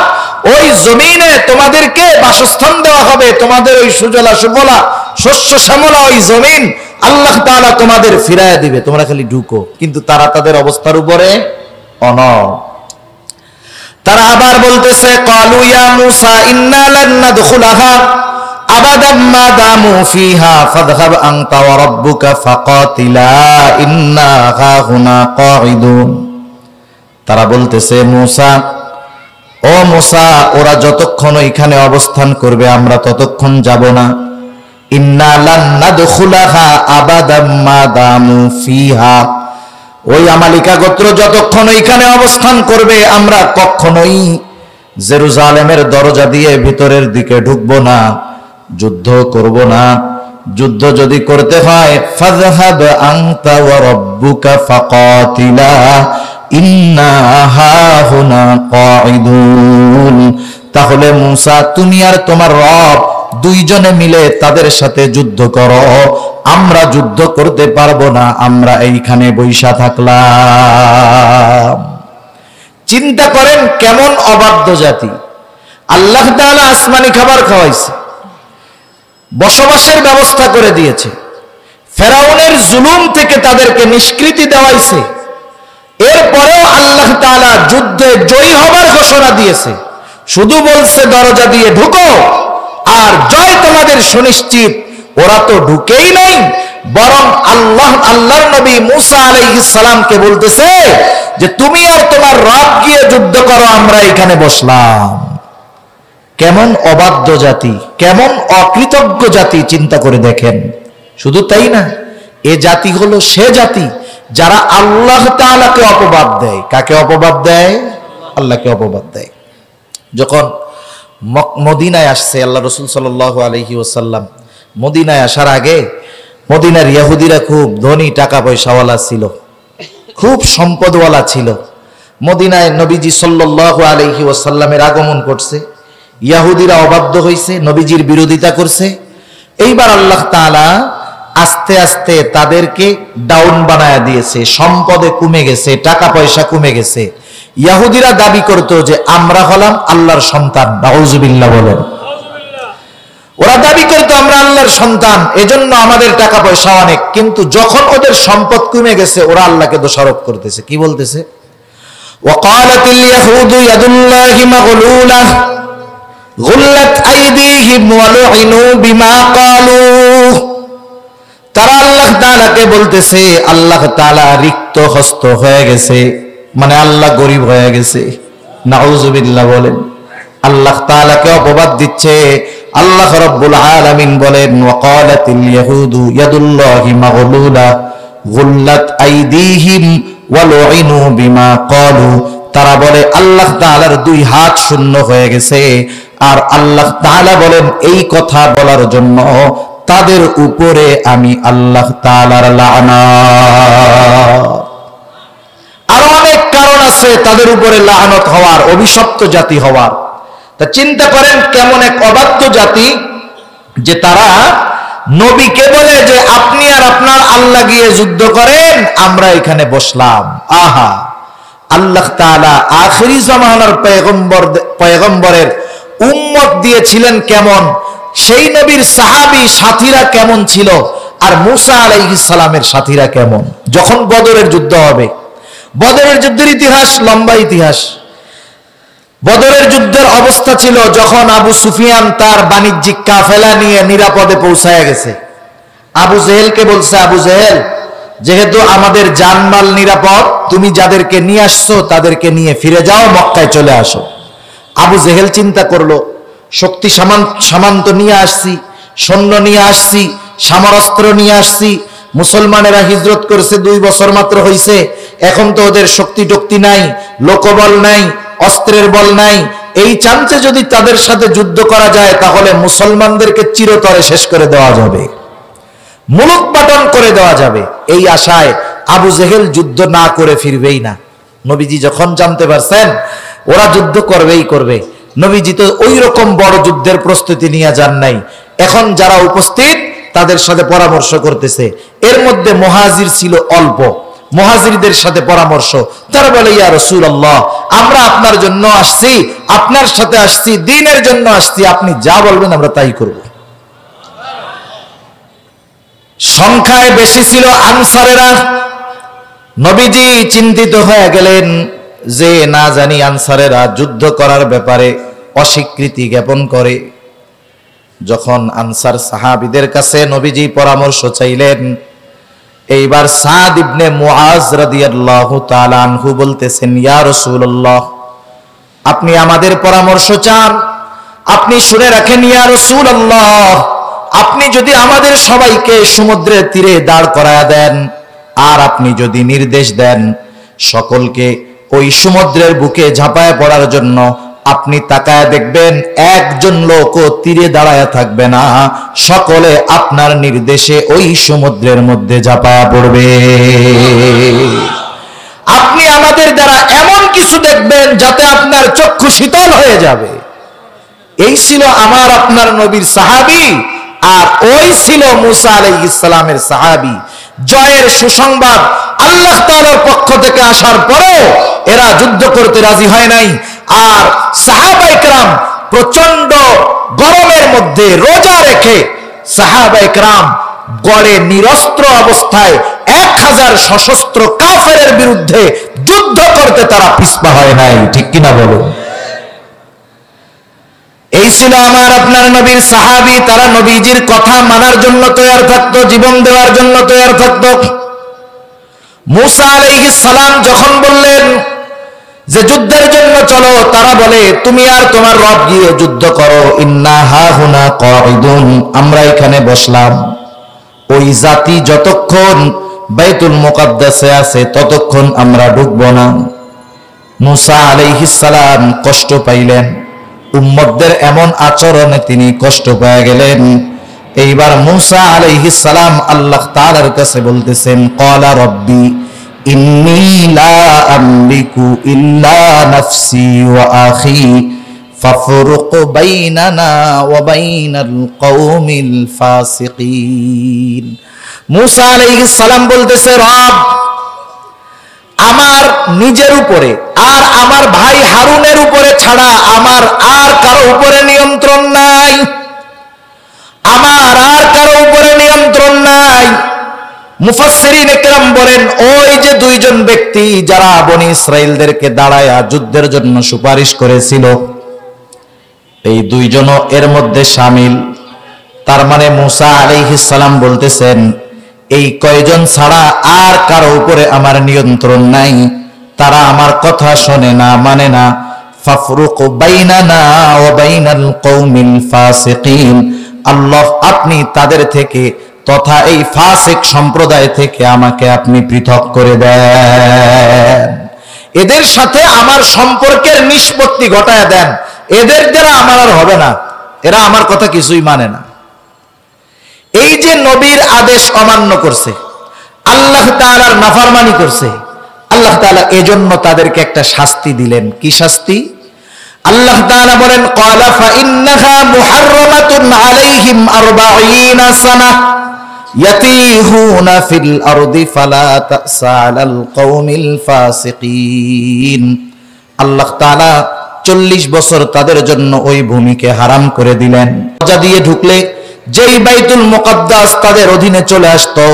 ওই জমিনে তোমাদেরকে বাসস্থান দেওয়া হবে, তোমাদের ওই সুজলা সুফলা শস্য শ্যামলা ওই জমিন আল্লাহ তাআলা তোমাদের ফিরাইয়া দিবে, তোমরা খালি ঢুকো। কিন্তু তারা তাদের অবস্থার উপরে অনড়। তারা আবার বলতেছে, ক্বালু ইয়া মূসা ইন্না লান নাদখুলাহা আবাদাম মা দামু ফিহা ফাযহাব আনতা ওয়া রাব্বুকা ফাকাতিলা ইন্না হাহুনা কাঈদুন। তারা বলতেছে, মূসা, ও মূসা, ওরা যতক্ষণ এখানে অবস্থান করবে আমরা ততক্ষণ যাব না। ইন্না লান নাদখুলাহা আবাদাম মা দামু ফিহা, ওই আমালিকা গোত্র যতক্ষণ ওইখানে অবস্থান করবে আমরা কখনোই জেরুজালেমের দরজা দিয়ে ভিতরের দিকে ঢুকবো না, যুদ্ধ করব না। যুদ্ধ যদি করতে হয় ফাযহাব আনতা ওয়া রাব্বুকা ফাকাতিলা ইন্না হাহুনা কাঈদুন, তাহলে মূসা তুমি আর তোমার রব দুইজনে মিলে তাদের সাথে যুদ্ধ করো, আমরা যুদ্ধ করতে পারবো না, আমরা এইখানে বৈশা থাকলাম। চিন্তা করেন কেমন অবাধ্য জাতি। আল্লাহ তাআলা আসমানি খাবার খাওয়াইছে, বসবাসের ব্যবস্থা করে দিয়েছে, ফেরাউনের জুলুম থেকে তাদেরকে নিষ্কৃতি দেওয়াইছে, এরপরেও আল্লাহ তাআলা যুদ্ধে জয়ী হবার ঘোষণা দিয়েছে, শুধু বলছে দরজা দিয়ে ঢুকো আর জয় তোমাদের সুনিশ্চিত। ওরা তো ঢুকেই নাই, বরং আল্লাহর নবী মূসা আলাইহিস সালামকে বলতেছে যে তুমি আর তোমার রব গিয়ে যুদ্ধ করো, আমরা এখানে বসলাম। কেমন অবাধ্য জাতি, কেমন অকৃতজ্ঞ জাতি, চিন্তা করে দেখেন। শুধু তাই না, এ জাতি হলো সে জাতি যারা আল্লাহ তাআলাকে অপবাদ দেয়। কাকে অপবাদ দেয়? আল্লাহকে অপবাদ দেয়। যখন মদিনায় আসছে আল্লাহ রাসূল সাল্লাল্লাহু আলাইহি ওয়াসাল্লাম, মদিনায় আসার আগে মদিনার ইহুদিরা খুব ধনী, টাকা পয়সাওয়ালা ছিল, খুব সম্পদওয়ালা ছিল। মদিনায় নবীজি সাল্লাল্লাহু আলাইহি ওয়াসাল্লামের আগমন করছে, ইহুদিরা অবাধ্য হয়েছে, নবীজির বিরোধিতা করছে। এইবার আল্লাহ তাআলা আস্তে আস্তে তাদেরকে ডাউন বানায়া দিয়েছে, সম্পদে কমে গেছে, টাকা পয়সা কমে গেছে। ইহুদিরা দাবি করতো যে আমরা হলাম আল্লাহর সন্তান, নাউজুবিল্লাহ বলেন। ওরা দাবি করতো আমরা আল্লাহর সন্তান, এজন্য আমাদের টাকা পয়সা অনেক। কিন্তু যখন ওদের সম্পদ কমে গেছে ওরা আল্লাহকে দোষারোপ করতেছে। কি বলতেছে? ওয়াকালাতিল ইয়াহুদু ইয়াদুল্লাহি মাগলুলাহ গুল্লাত আইদিহিম ওয়া লুইনু বিমা ক্বালু। তারা আল্লাহ তাআলাকে বলতেছে আল্লাহ তাআলা রিক্ত হস্ত হয়ে গেছে, মানে আল্লাহ গরিব হয়ে গেছে। নাউজুবিল্লাহ বলেন। আল্লাহ তাআলাকে অপবাদ দিচ্ছে। আল্লাহ রাব্বুল আলামিন বলেন ওয়াকালাতিল ইয়াহুদু ইয়াদুল্লাহি মাগলুলা গুল্লাত আইদিহিম ওয়া লুইনু বিমা ক্বালু। তারা বলে আল্লাহ তাআলার দুই হাত শূন্য হয়ে গেছে, আর আল্লাহ তাআলা বলেন এই কথা বলার জন্য তাদের উপরে আমি আল্লাহ তাআলার লানত। আরো অনেক কারণ আছে তাদের উপরে লানত হওয়ার, অভিশপ্ত জাতি হওয়ার। তা চিন্তা করেন কেমন এক অবাধ্য জাতি যে তারা নবীকে বলে যে আপনি আর আপনার আল্লাহ গিয়ে যুদ্ধ করেন, আমরা এখানে বসলাম। আহা, আল্লাহ তাআলা আখিরি জামানার পয়গম্বরের উম্মত দিয়েছিলেন কেমন, সেই নবীর সাহাবী সাথীরা কেমন ছিল, আর মূসা আলাইহিস সালামের সাথীরা কেমন। যখন বদরের যুদ্ধ হবে, বদরের যুদ্ধের ইতিহাস লম্বা ইতিহাস। বদরের যুদ্ধের অবস্থা ছিল যখন আবু সুফিয়ান তার বাণিজ্যিক কাফেলা নিয়ে নিরাপদে পৌঁছায় গেছে। আবু জেহেলকে বলছে, আবু জেহেল, যেহেতু আমাদের জানমাল নিরাপদ, তুমি যাদেরকে নিয়ে আসছো তাদেরকে নিয়ে ফিরে যাও, মক্কায় চলে আসো। আবু জেহেল চিন্তা করলো, শক্তি সামান্ত নিয়ে আসছি, সৈন্য নিয়ে আসছি, সামরাস্ত্র নিয়ে আসছি, মুসলমানেরা হিজরত করেছে 2 বছর মাত্র হয়েছে, এখন তো ওদের শক্তি টক্তি নাই, লোকবল নাই, অস্ত্রের বল নাই, এই চান্সে যদি তাদের সাথে যুদ্ধ করা যায় তাহলে মুসলমানদেরকে চিরতরে শেষ করে দেওয়া যাবে, মুলুকপাটন করে দেওয়া যাবে। এই আশায় আবু জেহেল যুদ্ধ না করে ফিরবেই না। নবীজি যখন জানতে পারছেন ওরা যুদ্ধ করবেই করবে, নবীজি তো ওই রকম বড় যুদ্ধের প্রস্তুতি নিয়ে যান নাই। এখন যারা উপস্থিত তাদের সাথে পরামর্শ করতেছে, এর মধ্যে মুহাজির ছিল অল্প, মুহাজিরদের সাথে পরামর্শ। তারা বলে, ইয়া রাসূলুল্লাহ, আমরা আপনার জন্য আসছি, আপনার সাথে আসছি, দ্বীনের জন্য আসছি, আপনি যা বলবেন আমরা তাই করব। সংখ্যায় বেশি ছিল আনসারেরা। নবীজি চিন্তিত হয়ে গেলেন যে না জানি আনসারেরা যুদ্ধ করার ব্যাপারে অস্বীকৃতি জ্ঞাপন করে। যখন আনসার সাহাবীদের কাছে নবীজি পরামর্শ চাইলেন, এইবার সাদ ইবনে মুআজ রাদিয়াল্লাহু তাআলা আনহু বলতেছেন, ইয়া রাসূলুল্লাহ, আপনি আমাদের পরামর্শ চান, আপনি শুনে রাখেন ইয়া রাসূলুল্লাহ, আপনি যদি আমাদের সবাইকে সমুদ্রের তীরে দাঁড় করায়া দেন আর আপনি যদি নির্দেশ দেন সকলকে ওই সমুদ্রের বুকে ঝাঁপায় পড়ার জন্য, আপনি তাকায় দেখবেন একজন লোকও তীরে দাঁড়ায় থাকবে না, সকলে আপনার নির্দেশে ওই সমুদ্রের মধ্যে ঝাঁপায় পড়বে। আপনি আমাদের দ্বারা এমন কিছু দেখবেন যাতে আপনার চক্ষু শীতল হয়ে যাবে। এই ছিল আমার আপনার নবীর সাহাবী, আর ওই ছিল মুসা আলাইহিস সালামের সাহাবী। জয়ের সুসংবাদ আল্লাহ তাআলার পক্ষ থেকে আসার পরেও এরা যুদ্ধ করতে রাজি হয় নাই। আর সাহাবায়ে কেরাম প্রচন্ড গরমের মধ্যে রোজা রেখে সাহাবায়ে কেরাম গড়ে নিরস্ত্র অবস্থায় 1000 সশস্ত্র কাফেরের বিরুদ্ধে যুদ্ধ করতে তারা পিছপা হয় নাই। ঠিক কিনা বলুন? এই ছিল আমার আপনার নবীর সাহাবী। তারা নবীজির কথা মানার জন্য তৈরি থাকতো, জীবন দেওয়ার জন্য তৈরি থাকতো। মুসা আলাইহিস সালাম যখন বললেন যে যুদ্ধের জন্য চলো, তারা বলে তুমি আর তোমার রব গিয়ে যুদ্ধ করো, ইন্না হাহুনা কাঈদুন, আমরা এখানে বসলাম। ওই জাতি যতক্ষণ বাইতুল মুকাদ্দাসে আছে ততক্ষণ আমরা ঢুকবো না। মুসা আলাইহিস সালাম কষ্ট পাইলেন, উম্মতদের এমন আচরণে তিনি কষ্ট পেয়ে গেলেন। এইবার মুসা আলাইহিস সালাম আল্লাহ তাআলার কাছে বলতেছেন, ক্বালা রাব্বি ইন্নী লা আমলিকু ইল্লা নাফসি ওয়া আখি ফাফরুক বাইনানা ওয়া বাইনাল কওমিল ফাসিকিন। মুসা আলাইহিস সালাম বলতেছে, রব, আমার নিজের উপরে আর আমার ভাই হারুনের উপরে ছাড়া আমার আর কারো উপরে নিয়ন্ত্রণ নাই, আমার আর কারো উপরে নিয়ন্ত্রণ নাই। মুফাসসিরিন ইকরাম বলেন, ওই যে 2 জন ব্যক্তি যারা বনি ইসরাইলদেরকে দাঁড়ায়া যুদ্ধের জন্য সুপারিশ করেছিল, এই 2 জনও এর মধ্যে শামিল। তার মানে মুসা আলাইহিস সালাম বলতেছেন, এই কয়জন ছাড়া আর কারো উপরে আমার নিয়ন্ত্রণ নাই, তারা আমার কথা শোনে না, মানে না। ফাফরুক বাইনানা ওয়া বাইনাল কওমিল ফাসিকিন, আল্লাহ আপনি তাদের থেকে তথা এই ফাসিক সম্প্রদায় থেকে আমাকে আপনি পৃথক করে দেন, এদের সাথে আমার সম্পর্কের নিষ্পত্তি ঘটায় দেন, এদের দ্বারা আমার আর হবে না, এরা আমার কথা কিছুই মানে না। এই যে নবীর আদেশ অমান্য করছে, আল্লাহ তাআলার নাফরমানি করছে, আল্লাহ তাআলা এজন্য তাদেরকে একটা শাস্তি দিলেন। কি শাস্তি? আল্লাহ তাআলা বলেন, ক্বালা ফাইন্নাহা মুহাররামাতুন আলাইহিম 40 সানাহ ইয়াতিহুনা ফিল আরদি ফালা তাসা আলাল কওমিল ফাসিকিন। আল্লাহ তাআলা 40 বছর তাদের জন্য ওই ভূমিকে হারাম করে দিলেন। দরজা দিয়ে ঢুকলে যেই বাইতুল মুকাদ্দাস তাদের অধীনে চলে আসতো,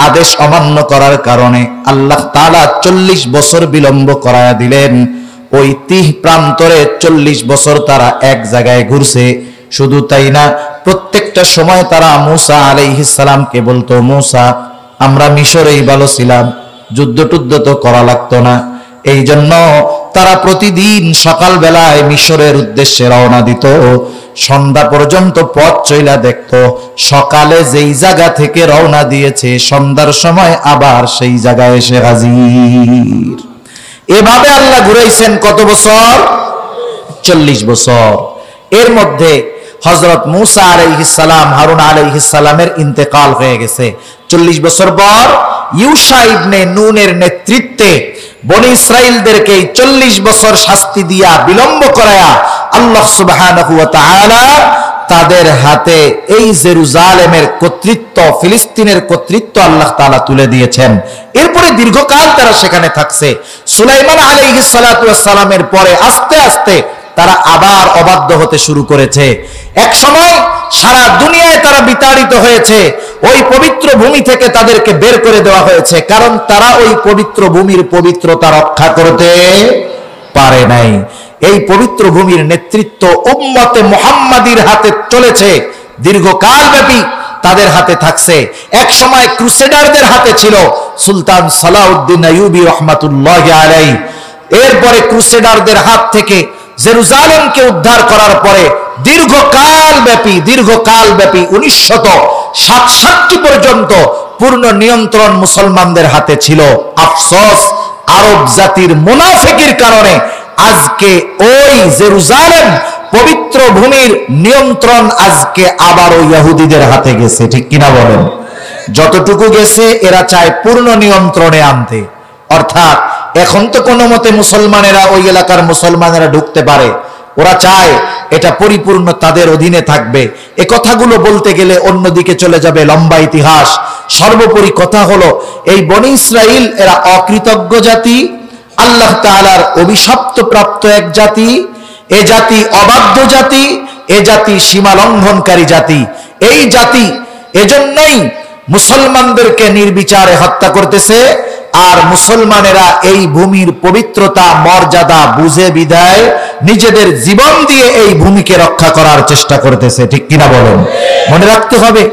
আদেশ অমান্য করার কারণে আল্লাহ তাআলা 40 বছর বিলম্ব করায়া দিলেন। ওই 30 প্রান্তরে 40 বছর তারা এক জায়গায় ঘুরছে। শুধু তাই না, প্রত্যেকটা সময় তারা মুসা আলাইহিস সালামকে বলতো, মুসা, আমরা মিশরেই ভালো ছিলাম, যুদ্ধ টুদ্ধ তো করা লাগতো না, এই জন্য তারা প্রতিদিন সকাল বেলায় মিশরের উদ্দেশ্যে রওনা দিত, সন্ধ্যা পর্যন্ত পথ চইলা দেখতো, সকালে যেই জায়গা থেকে রওনা দিয়েছে সন্ধ্যার সময় আবার সেই জায়গায় এসে হাজির। এভাবে আল্লাহ ঘুরাইছেন কত বছর? 40 বছর। এর মধ্যে হযরত মূসা আলাইহিস সালাম, হারুন আলাইহিস সালামের ইন্তেকাল হয়ে গেছে। 40 বছর পর ইউশা ইবনে নুনের নেতৃত্বে বনি ইসরাইলদেরকে 40 বছর শাস্তি দিয়া বিলম্ব করায়া আল্লাহ সুবহানাহু ওয়া তাআলা তাদের হাতে এই জেরুজালেমের কর্তৃত্ব, ফিলিস্তিনের কর্তৃত্ব আল্লাহ তাআলা তুলে দিয়েছেন। এরপরে দীর্ঘকাল তারা সেখানে থাকছে। সুলাইমান আলাইহিস সালাতু ওয়াস সালামের পরে আস্তে আস্তে তারা আবার অবাধ্য হতে শুরু করেছে। এক সময় সারা দুনিয়ায় তারা বিতাড়িত হয়েছে। ওই পবিত্র ভূমি থেকে তাদেরকে বের করে দেওয়া হয়েছে, কারণ তারা ওই পবিত্র ভূমির পবিত্রতা রক্ষা করতে পারে নাই। এই পবিত্র ভূমির নেতৃত্ব উম্মতে মুহাম্মাদির হাতে চলেছে, দীর্ঘকাল ব্যাপী তাদের হাতে থাকছে। এক সময় ক্রুসেডারদের হাতে ছিল সুলতান সালাউদ্দিন আইয়ুবী রাহমাতুল্লাহি আলাইহি। এরপরে ক্রুসেডারদের হাত থেকে জেরুজালেমকে উদ্ধার করার পরে দীর্ঘকাল ব্যাপী 1967 পর্যন্ত পূর্ণ নিয়ন্ত্রণ মুসলমানদের হাতে ছিল। আফসোস, আরব জাতির মুনাফিকির কারণে আজকে ওই জেরুজালেম পবিত্র ভূমির নিয়ন্ত্রণ আজকে আবারও ইহুদিদের হাতে গেছে। ঠিক কিনা বলেন? যতটুকু গেছে এরা চায় পূর্ণ নিয়ন্ত্রণে আনতে। অর্থাৎ এখন তো কোনো মতে মুসলমানেরা, ওই এলাকার মুসলমানেরা ঢুকতে পারে, ওরা চায় এটা পরিপূর্ণ তাদের অধীনে থাকবে। এ কথাগুলো বলতে গেলে অন্যদিকে চলে যাবে লম্বা ইতিহাস। সর্বোপরি কথা হলো, এই বনি ইসরাইল এরা অকৃতজ্ঞ জাতি, আল্লাহ তাআলার অভিশপ্ত প্রাপ্ত এক জাতি। এ জাতি অবাধ্য জাতি, এ জাতি সীমা লঙ্ঘনকারী জাতি। এই জাতি এজন্যই মুসলমানদেরকে নির্বিচারে হত্যা করতেছে। আর মুসলমানেরা এই ভূমির পবিত্রতা মর্যাদা বুঝে বিদায় নিজেদের জীবন দিয়ে এই ভূমিকে রক্ষা করার চেষ্টা করতেছে। ঠিক কিনা বলেন? মনে রাখতে হবে,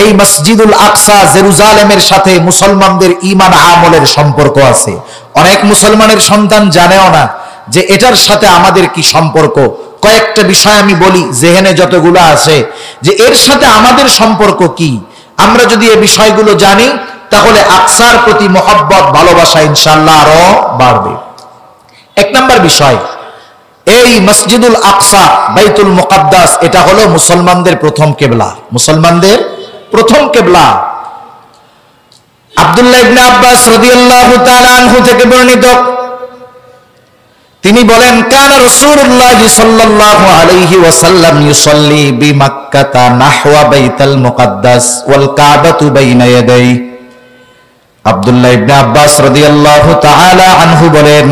এই মসজিদুল আকসা জেরুজালেমের সাথে মুসলমানদের ঈমান আমলের সম্পর্ক আছে। অনেক মুসলমানের সন্তান জানেও না যে এটার সাথে আমাদের কি সম্পর্ক। কয়েকটা বিষয় আমি বলি, জেহেনে যতগুলো আছে, যে এর সাথে আমাদের সম্পর্ক কি। আমরা যদি এই বিষয়গুলো জানি তাহলে আকসার প্রতি মহব্বত, ভালোবাসা ইনশাআল্লাহ আরো বাড়বে। এক নম্বর বিষয়, এই মসজিদুল আকসা বাইতুল মুকাদ্দাস এটা হলো মুসলমানদের প্রথম কিবলা। মুসলমানদের প্রথম কিবলা। আব্দুল্লাহ ইবনে আব্বাস রাদিয়াল্লাহু তাআলা আনহু থেকে বর্ণিত, তিনি বলেন, কানা রাসূলুল্লাহ সাল্লাল্লাহু আলাইহি ওয়াসাল্লাম ইউসাল্লি বিমাক্কাতা নাহওয়া বাইতুল মুকাদ্দাস ওয়াল কাবাতু বাইনা ইয়াদাইহি। আব্দুল্লাহ ইবনে আব্বাস রাদিয়াল্লাহু তাআলা আনহু বলেন,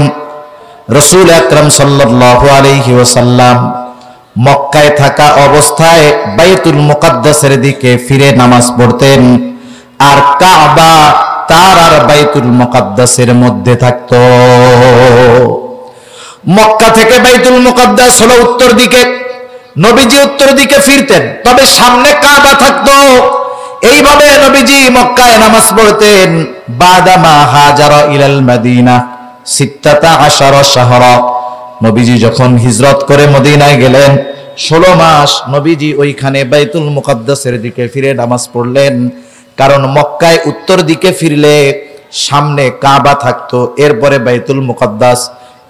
রাসূল আকরাম সাল্লাল্লাহু আলাইহি ওয়াসাল্লাম মক্কায় থাকা অবস্থায় বাইতুল মুকাদ্দাসের দিকে ফিরে নামাজ পড়তেন, আর কাবা তার আর বাইতুল মুকাদ্দাসের মধ্যে থাকতো। মক্কা থেকে বাইতুল মুকাদ্দাস হলো উত্তর দিকে, নবীজি উত্তর দিকে ফিরতেন, তবে সামনে কাবা থাকতো। এইভাবে নবীজি মক্কায় নামাজ পড়তেন। বাদামা হাজারা ইলাল মাদিনা 16 শাহরা, নবীজি যখন হিজরত করে মদিনায় গেলেন 16 মাস নবীজি ওইখানে বাইতুল মুকাদ্দাসের দিকে ফিরে নামাজ পড়লেন। কারণ মক্কায় উত্তর দিকে ফিরলে সামনে কাবা থাকতো, এরপরে বাইতুল মুকাদ্দাস।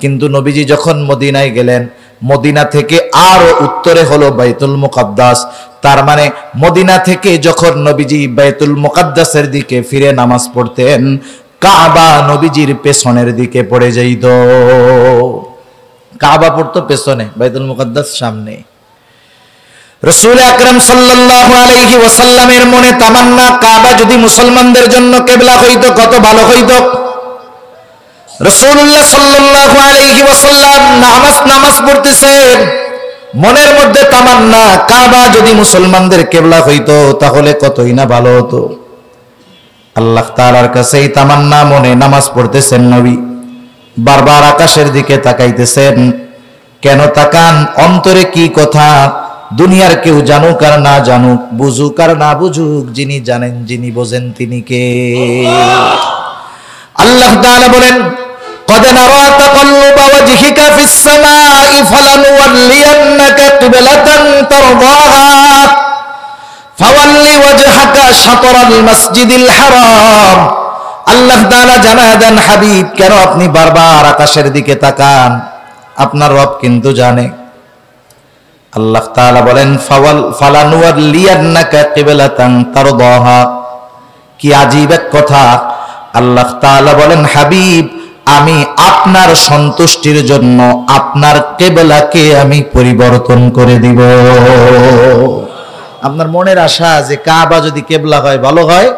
কিন্তু নবীজি যখন মদিনায় গেলেন, মদিনা থেকে আরো উত্তরে হলো বাইতুল মুকাদ্দাস। তার মানে মদিনা থেকে যখন নবীজি বাইতুল মুকাদ্দাসের দিকে ফিরে নামাজ পড়তেন, কাবা নবীজির পেছনের দিকে পড়ে যাইত। কাবা পড়তো পেছনে, বাইতুল মুকাদ্দাস সামনে। রাসূল আকরাম সাল্লাল্লাহু আলাইহি ওয়াসাল্লামের মনে তামান্না, কাবা যদি মুসলমানদের জন্য কিবলা হইতো কত ভালো হইতো। রাসূলুল্লাহ সাল্লাল্লাহু আলাইহি ওয়াসাল্লাম নামাজ পড়তেছেন, মনের মধ্যে তামান্না, কাবা যদি মুসলমানদের কিবলা হইতো তাহলে কতই না ভালো হতো। আল্লাহ তাআলার কাছে এই তামান্না মনে নামাজ পড়তেছেন নবী। বারবার আকাশের দিকে তাকাইতেছেন। কেন তাকান? অন্তরে কি কথা? দুনিয়ার কেউ জানুক আর না জানুক, বুঝুক আর না বুঝুক, যিনি জানেন যিনি বোঝেন তিনি কে? আল্লাহ তাআলা বলেন, قد نرى تقلب وجهك في السماء فلنولينك قبلة ترضاها فول وجهك شطر المسجد الحرام। আল্লাহ তাআলা জানায় দেন, হাবিব কেন আপনি বারবার আকাশের দিকে তাকান? আপনার রব কিন্তু জানে। আল্লাহ তাআলা বলেন, ফালানুওয়াল্লিয়ান্নাকা কিবলাতান তারদাহা। কি আজীব এক কথা! আল্লাহ তাআলা বলেন, হাবিব আমি আপনার সন্তুষ্টির জন্য আপনার কিবলাকে আমি পরিবর্তন করে দিব। আপনার মনের আশা যে কাবা যদি কিবলা হয় ভালো হয়,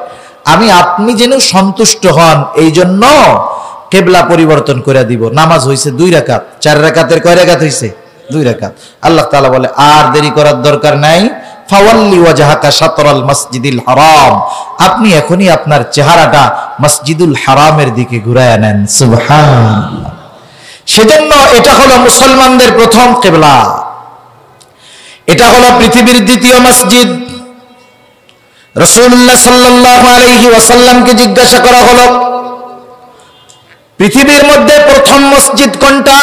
আমি আপনি যেন সন্তুষ্ট হন এই জন্য কিবলা পরিবর্তন করে দিব। নামাজ হইছে 2 রাকাত, 4 রাকাতের কয় রাকাত হইছে? 2 রাকাত। আল্লাহ তাআলা বলে আর দেরি করার দরকার নাই, ফাওয়াল্লি ওয়াজহাকা শাতরাল মসজিদিল হারাম। আপনি এখনই আপনার চেহারাটা মসজিদুল হারামের দিকে ঘুরায় নেন। সুবহানাল্লাহ। সেজন্য এটা হলো মুসলমানদের প্রথম কিবলা, এটা হলো পৃথিবীর দ্বিতীয় মসজিদ। রাসূলুল্লাহ সাল্লাল্লাহু আলাইহি ওয়াসাল্লামকে জিজ্ঞাসা করা হলো, পৃথিবীর মধ্যে প্রথম মসজিদ কোনটা?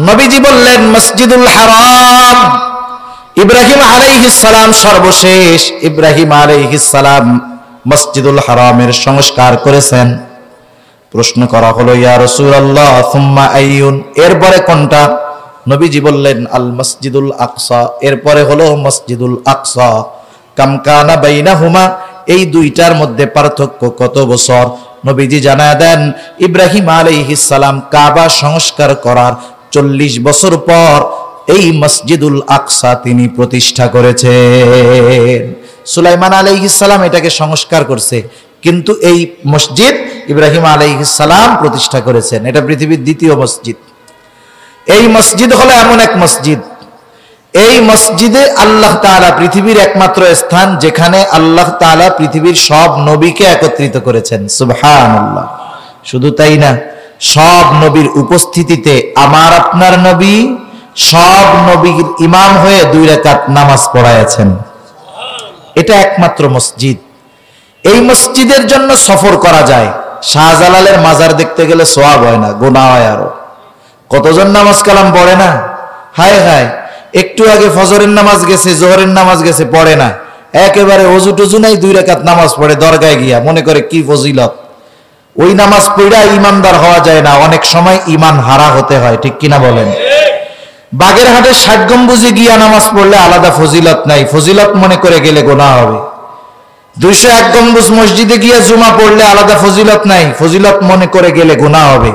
নবীজি বললেন মসজিদুল হারাম। ইব্রাহিম আলাইহিস সালাম সর্বশেষ, ইব্রাহিম আলাইহিস সালাম মসজিদুল হারামের সংস্কার করেছেন। প্রশ্ন করা হলো, ইয়া রাসূলুল্লাহ সুম্মা আইয়ুন, এরপরে কোনটা? নবীজি বললেন আল মসজিদুল আকসা, এরপরে হলো মসজিদুল আকসা। কাম কানা বাইনাহুমা, এই দুইটার মধ্যে পার্থক্য কত বছর? নবীজি জানায় দেন, ইব্রাহিম আলাইহিস সালাম কাবা সংস্কার করার 40 বছর পর এই মসজিদুল আকসা তিনি প্রতিষ্ঠা করেছেন। সুলাইমান আলাইহিস সালাম এটাকে সংস্কার করছে, কিন্তু এই মসজিদ ইব্রাহিম আলাইহিস সালাম প্রতিষ্ঠা করেছেন। এটা পৃথিবীর দ্বিতীয় মসজিদ। এই মসজিদ হলো এমন এক মসজিদ, এই মসজিদে আল্লাহ তাআলা পৃথিবীর একমাত্র স্থান যেখানে আল্লাহ তাআলা পৃথিবীর সব নবীকে একত্রিত করেছেন। সুবহানাল্লাহ। শুধু তাই না, সব নবীর উপস্থিতিতে আমার আপনার নবী সব নবীর ইমাম হয়ে 2 রাকাত নামাজ পড়ায়ছেন। এটা একমাত্র মসজিদ। এই মসজিদের জন্য সফর করা যায়। শাহজালালের মাজার দেখতে গেলে সওয়াব হয় না, গুনাহ হয়। আরো কতজন নামাজ কালাম পড়ে না? হায় হায়, একটু আগে ফজরের নামাজ গেছে, জোহরের নামাজ গেছে, পড়ে না। একেবারে ওযু টুজু নাই, 2 রাকাত নামাজ পড়ে দরগায় গিয়া, মনে করে কি ফজিলত। ওই নামাজ পড়া ইমানদার হওয়া যায় না, অনেক সময় ইমান হারা হতে হয়। ঠিক কিনা বলেন? বাগেরহাটে 60 গম্বুজে গিয়া নামাজ পড়লে আলাদা ফজিলত নাই, ফজিলত মনে করে গেলে গুনাহ হবে। 201 গম্বুজ মসজিদে গিয়া জুমা পড়লে আলাদা ফজিলত নাই, ফজিলত মনে করে গেলে গুনাহ হবে।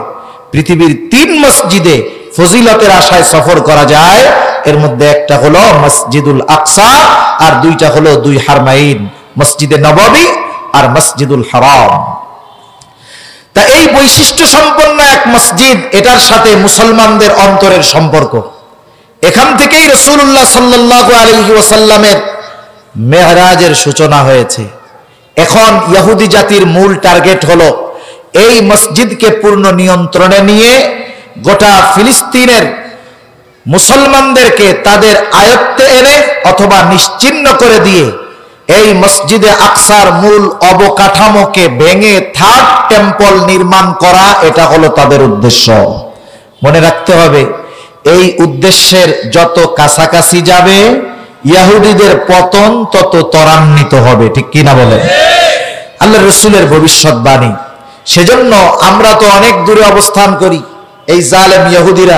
পৃথিবীর 3 মসজিদে ফজিলতের আশায় সফর করা যায়। এর মধ্যে একটা হলো মসজিদুল আকসা, আর 2টা হলো 2 হারমাইন, মসজিদে নববী আর মসজিদুল হারাম। তা এই বৈশিষ্ট্য সম্পন্ন এক মসজিদ, এটার সাথে মুসলমানদের অন্তরের সম্পর্ক। এখান থেকেই রাসূলুল্লাহ সাল্লাল্লাহু আলাইহি ওয়াসাল্লামের মেহরাজের সূচনা হয়েছে। এখন ইহুদি জাতির মূল টার্গেট হলো এই মসজিদকে পূর্ণ নিয়ন্ত্রণে নিয়ে গোটা ফিলিস্তিনের মুসলমানদেরকে তাদের আয়ত্তে এনে অথবা নিশ্চিহ্ন করে দিয়ে এই মসজিদে আকসার মূল অবকাঠামোকে ভেঙে 3rd টেম্পল নির্মাণ করা, এটা হলো তাদের উদ্দেশ্য। মনে রাখতে হবে, এই উদ্দেশ্যের যত কাছাকাছি যাবে ইহুদিদের পতন তত ত্বরান্বিত হবে। ঠিক কিনা বলেন? আল্লাহর রাসূলের ভবিষ্যৎবাণী। সেজন্য আমরা তো অনেক দূরে অবস্থান করি। এই জালেম ইহুদিরা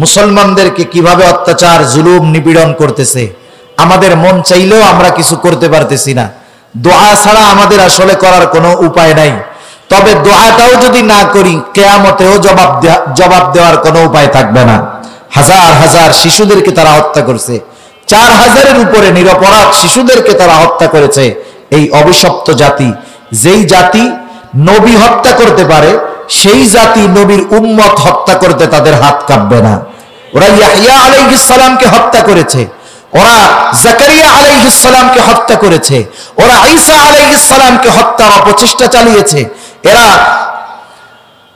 মুসলমানদেরকে কিভাবে অত্যাচার জুলুম নিপীড়ন করতেছে, আমাদের মন চাইলেও আমরা কিছু করতে পারতেছি না। দোয়া ছাড়া আমাদের আসলে করার কোনো উপায় নাই। তবে দোয়াটাও যদি না করি, কিয়ামতেও জবাব দেওয়ার কোনো উপায় থাকবে না। হাজার হাজার শিশুদেরকে তারা হত্যা করছে, 4000-এর উপরে নিরপরাধ শিশুদেরকে তারা হত্যা করেছে। এই অভিশপ্ত জাতি, যেই জাতি নবী হত্যা করতে পারে, সেই জাতি নবীর উম্মত হত্যা করতে তাদের হাত কাঁপবে না। ওরা ইয়াহইয়া আলাইহিস সালামকে হত্যা করেছে, ওরা জাকারিয়া আলাইহিস সালামকে হত্যা করেছে, ওরা ঈসা আলাইহিস সালামকে হত্যার অপচেষ্টা চালিয়েছে, এরা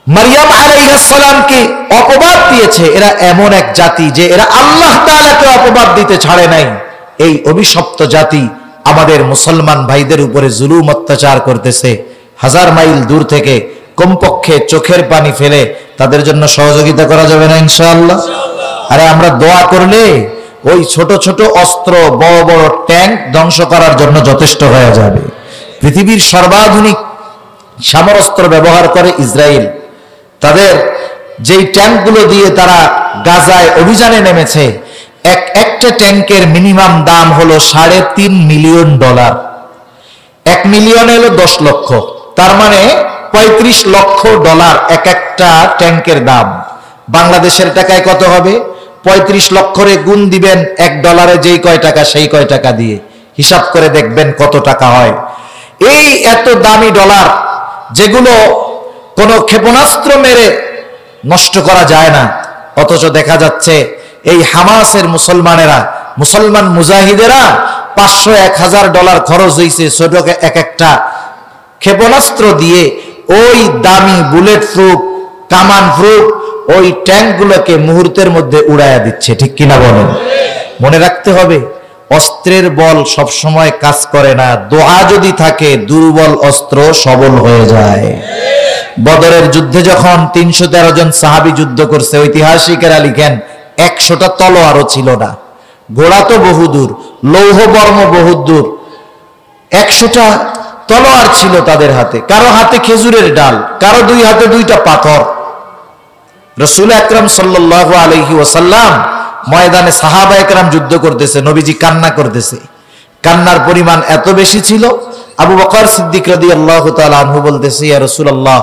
মারিয়াম আলাইহিস সালামকে অপবাদ দিয়েছে। এরা এমন এক জাতি যে এরা আল্লাহ তাআলাকে অপবাদ দিতে ছাড়ে নাই। এই অভিশপ্ত জাতি আমাদের মুসলমান ভাইদের উপরে জুলুম অত্যাচার করতেছে। 1000 মাইল দূর থেকে কমপক্ষে চোখের পানি ফেলে তাদের জন্য সহযোগিতা করা যাবে না ইনশাআল্লাহ? আরে আমরা দোয়া করলে ওই ছোট ছোট অস্ত্র বড় বড় ট্যাঙ্ক ধ্বংস করার জন্য যথেষ্ট হয়ে যাবে। পৃথিবীর সর্বাধুনিক সমরাস্ত্র ব্যবহার করে ইসরায়েল। তাদের যেই ট্যাঙ্কগুলো দিয়ে তারা গাজায় অভিযানে নেমেছে, একটা ট্যাঙ্কের মিনিমাম দাম হলো $3.5 মিলিয়ন। 1 মিলিয়ন হলো 10 লক্ষ, তার মানে $35 লক্ষ একটা ট্যাঙ্কের দাম। বাংলাদেশের টাকায় কত হবে? 35 লক্ষরে গুণ দিবেন $1 যেই কয় টাকা সেই কয় টাকা দিয়ে হিসাব করে দেখবেন কত টাকা হয়। এই এত দামি ডলার যেগুলো কোনো ক্ষেপণাস্ত্র মেরে নষ্ট করা যায় না, অথচ দেখা যাচ্ছে এই হামাসের মুসলমান মুজাহিদেরা $500-1000 খরচ হয়েছে ছোট একটা ক্ষেপণাস্ত্র দিয়ে ওই দামি বুলেট প্রুফ কামান প্রুফ ওই ট্যাঙ্কগুলোকে মুহূর্তের মধ্যে উড়াইয়া দিচ্ছে। ঠিক কিনা বলেন? মনে রাখতে হবে, অস্ত্রের বল সব সময় কাজ করে না। দোয়া যদি থাকে দুর্বল অস্ত্র সবল হয়ে যায়। বদরের যুদ্ধে যখন 313 জন সাহাবী যুদ্ধ করছে, ঐতিহাসিকেরা লিখেন 100টা তলোয়ারও ছিল না। ঘোড়া তো বহুদূর, লৌহ বর্ম বহুদূর, 100টা তলোয়ার ছিল তাদের হাতে। কারো হাতে খেজুরের ডাল, কারো 2 হাতে 2টা পাথর। রাসূল আকরাম সাল্লাল্লাহু আলাইহি ওয়াসাল্লাম ময়দানে সাহাবা একরাম যুদ্ধ করতেছে, নবীজি কান্না করতেছে। কান্নার পরিমাণ এত বেশি ছিল, আবু বকর সিদ্দিক রাদিয়াল্লাহু তাআলা আনহু বলতেছে, ইয়া রাসূলুল্লাহ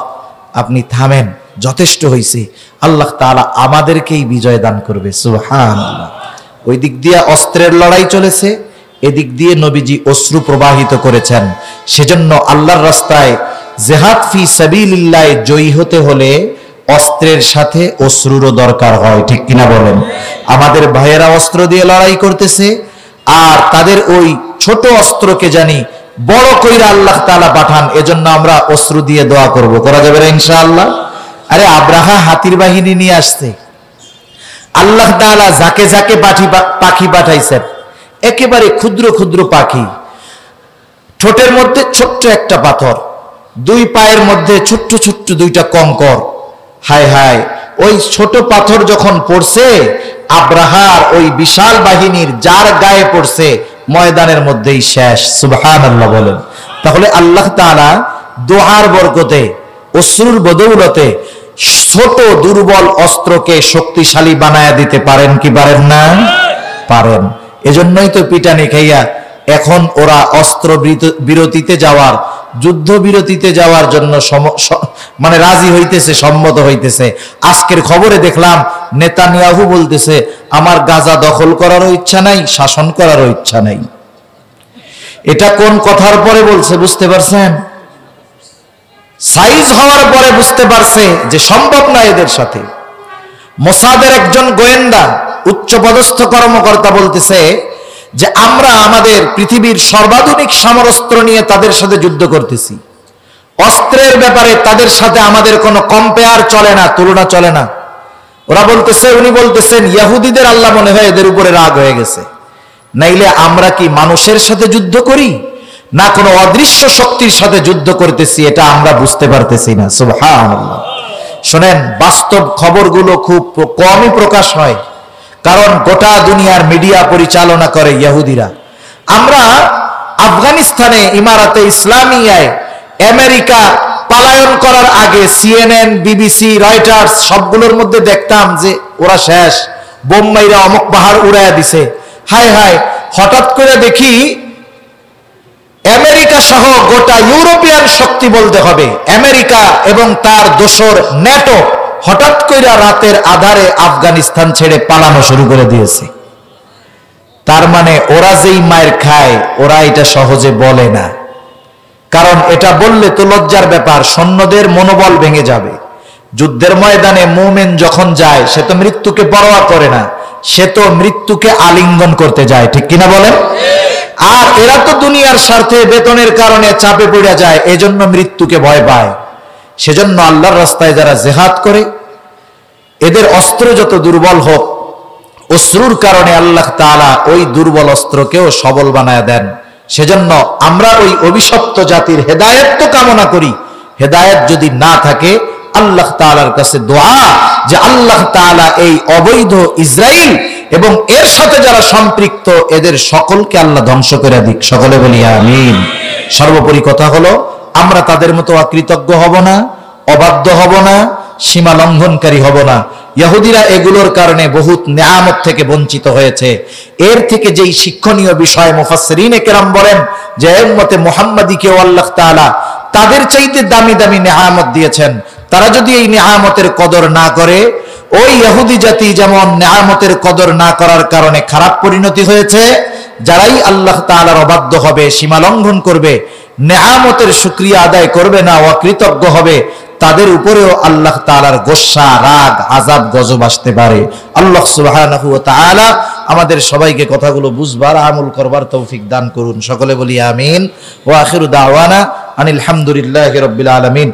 আপনি থামেন, যথেষ্ট হইছে, আল্লাহ তাআলা আমাদেরকেই বিজয় দান করবে। সুবহানাল্লাহ। ওই দিক দিয়ে অস্ত্রের লড়াই চলেছে, এদিক দিয়ে নবীজি অশ্রু প্রবাহিত করেছেন। সেজন্য আল্লাহর রাস্তায় জিহাদ ফি সাবিলিল্লাহ জয়ী হতে হলে অস্ত্রের সাথে অশ্রুরও দরকার হয়। ঠিক কিনা বলেন? আমাদের ভাইয়েরা অস্ত্র দিয়ে লড়াই করতেছে, আর তাদের ওই ছোট অস্ত্রকে জানি বড় কইরা আল্লাহ তাআলা পাঠান। এজন্য আমরা অশ্রু দিয়ে দোয়া করব। করা যাবে না ইনশাআল্লাহ? আরে আব্রাহা হাতির বাহিনী নিয়ে আসছে, আল্লাহ তাআলা যাকে যাকে পাখি পাঠাইছেন, একেবারে ক্ষুদ্র ক্ষুদ্র পাখি, ঠোঁটের মধ্যে ছোট্ট একটা পাথর, 2 পায়ের মধ্যে ছোট্ট ছোট্ট 2টা কঙ্কর। হায় হায়, ওই ছোট পাথর যখন পড়ছে আব্রাহার ওই বিশাল বাহিনীর যার গায়ে পড়ছে ময়দানের মধ্যেই শেষ। সুবহানাল্লাহ বলেন। তাহলে আল্লাহ তাআলা দোয়ার বরকতে, অশ্রুর বদৌলতে ছোট দুর্বল অস্ত্রকে শক্তিশালী বানায়া দিতে পারেন কি পারেন না? পারেন। এজন্যই তো পিটানি খাইয়া এখন ওরা অস্ত্র বিরতিতে যাওয়ার, যুদ্ধ বিরতিতে যাওয়ার জন্য মানে রাজি হইতেছে, সম্মত হইতেছে। আজকের খবরে দেখলাম নেতানিয়াহু বলতেছে আমার গাজা দখল করারও ইচ্ছা নাই, শাসন করারও ইচ্ছা নাই। এটা কোন কথার পরে বলছে বুঝতে পারছেন? সাইজ হওয়ার পরে বুঝতে পারছে যে সম্ভব না এদের সাথে। মোসাদের একজন গোয়েন্দা উচ্চপদস্থ কর্মকর্তা বলতেছে যে আমরা আমাদের পৃথিবীর সর্বাধুনিক সমরাস্ত্র নিয়ে তাদের সাথে যুদ্ধ করতেছি, অস্ত্রের ব্যাপারে তাদের সাথে আমাদের কোনো কম্পেয়ার চলে না, তুলনা চলে না। ওরা বলতেছে, উনি বলতেছেন ইহুদিদের আল্লাহ মনে হয় এদের উপরে রাগ হয়ে গেছে, নাইলে আমরা কি মানুষের সাথে যুদ্ধ করি না কোনো অদৃশ্য শক্তির সাথে যুদ্ধ করতেছি, এটা আমরা বুঝতে পারতেছি না। সুবহানাল্লাহ। শুনেন, বাস্তব খবরগুলো খুব কমই প্রকাশ হয়, কারণ গোটা দুনিয়ার মিডিয়া পরিচালনা করে ইহুদিরা। আমরা আফগানিস্তানে ইমারাতে ইসলামিয়ায় আমেরিকা পালায়ন করার আগে CNN, BBC, রয়টার্স সবগুলোর মধ্যে দেখতাম যে ওরা শেষ, বোম্বাইরা অমুক পাহাড় উড়াইয়া দিছে। হায় হায়, হঠাৎ করে দেখি আমেরিকা সহ গোটা ইউরোপিয়ান শক্তি বলতে হবে, আমেরিকা এবং তার দোসর ন্যাটো হঠাৎ করে রাতের আধারে আফগানিস্তান ছেড়ে পালানো শুরু করে দিয়েছে। তার মানে ওরা যেই মায়ের খায় ওরা এটা সহজে বলে না, কারণ এটা বললে তো লজ্জার ব্যাপার, সৈন্যদের মনোবল ভেঙে যাবে। যুদ্ধের ময়দানে মুমিন যখন যায় সে তো মৃত্যুকে পরোয়া করে না, সে তো মৃত্যুকে আলিঙ্গন করতে যায়। ঠিক কিনা বলেন? আর এরা তো দুনিয়ার স্বার্থে বেতনের কারণে চাপে পড়ে যায়, এজন্য মৃত্যুকে ভয় পায়। সেজন্য আল্লাহর রাস্তায় যারা জিহাদ করে এদের অস্ত্র যত দুর্বল হোক, অশ্রুর কারণে আল্লাহ তাআলা ওই দুর্বল অস্ত্রকেও সবল বানায় দেন। সেজন্য আমরা ওই অভিশপ্ত জাতির হেদায়েত তো কামনা করি, হেদায়েত যদি না থাকে আল্লাহ তাআলার কাছে দোয়া যে আল্লাহ তাআলা এই অবৈধ ইসরাইল এবং এর সাথে যারা সম্পৃক্ত এদের সকলকে আল্লাহ ধ্বংস করে দিক। সকলে বলি আমিন। সর্বোপরি কথা হলো আমরা তাদের মতো অকৃতজ্ঞ হব না, অবাধ্য হব না, সীমা লঙ্ঘনকারী হব না। ইহুদিরা এগুলোর কারণে বহুত নিয়ামত থেকে বঞ্চিত হয়েছে। এর থেকে যেই শিক্ষণীয় বিষয় মুফাসসিরিনে কেরাম বলেন যে উম্মতে মুহাম্মাদীকেও আল্লাহ তাআলা তাদের চাইতে দামি দামি নিয়ামত দিয়েছেন। তারা যদি এই নিয়ামতের কদর না করে, ওই ইহুদি জাতি যেমন নিয়ামতের কদর না করার কারণে খারাপ পরিণতি হয়েছে, যারাই আল্লাহ তাআলার অবাধ্য হবে, সীমা লঙ্ঘন করবে, নিয়ামতের শুকরিয়া আদায় করবে না, অকৃতজ্ঞ হবে, তাদের উপরেও আল্লাহ তাআলার গোসা, রাগ, আযাব, গজব আসতে পারে। আল্লাহ সুবহানাহু ওয়া তাআলা আমাদের সবাইকে কথাগুলো বুঝবার, আমল করবার তৌফিক দান করুন। সকলে বলি আমিন। ওয়া আখিরু দাওয়ানা আনিল হামদুলিল্লাহি রাব্বিল আলামিন।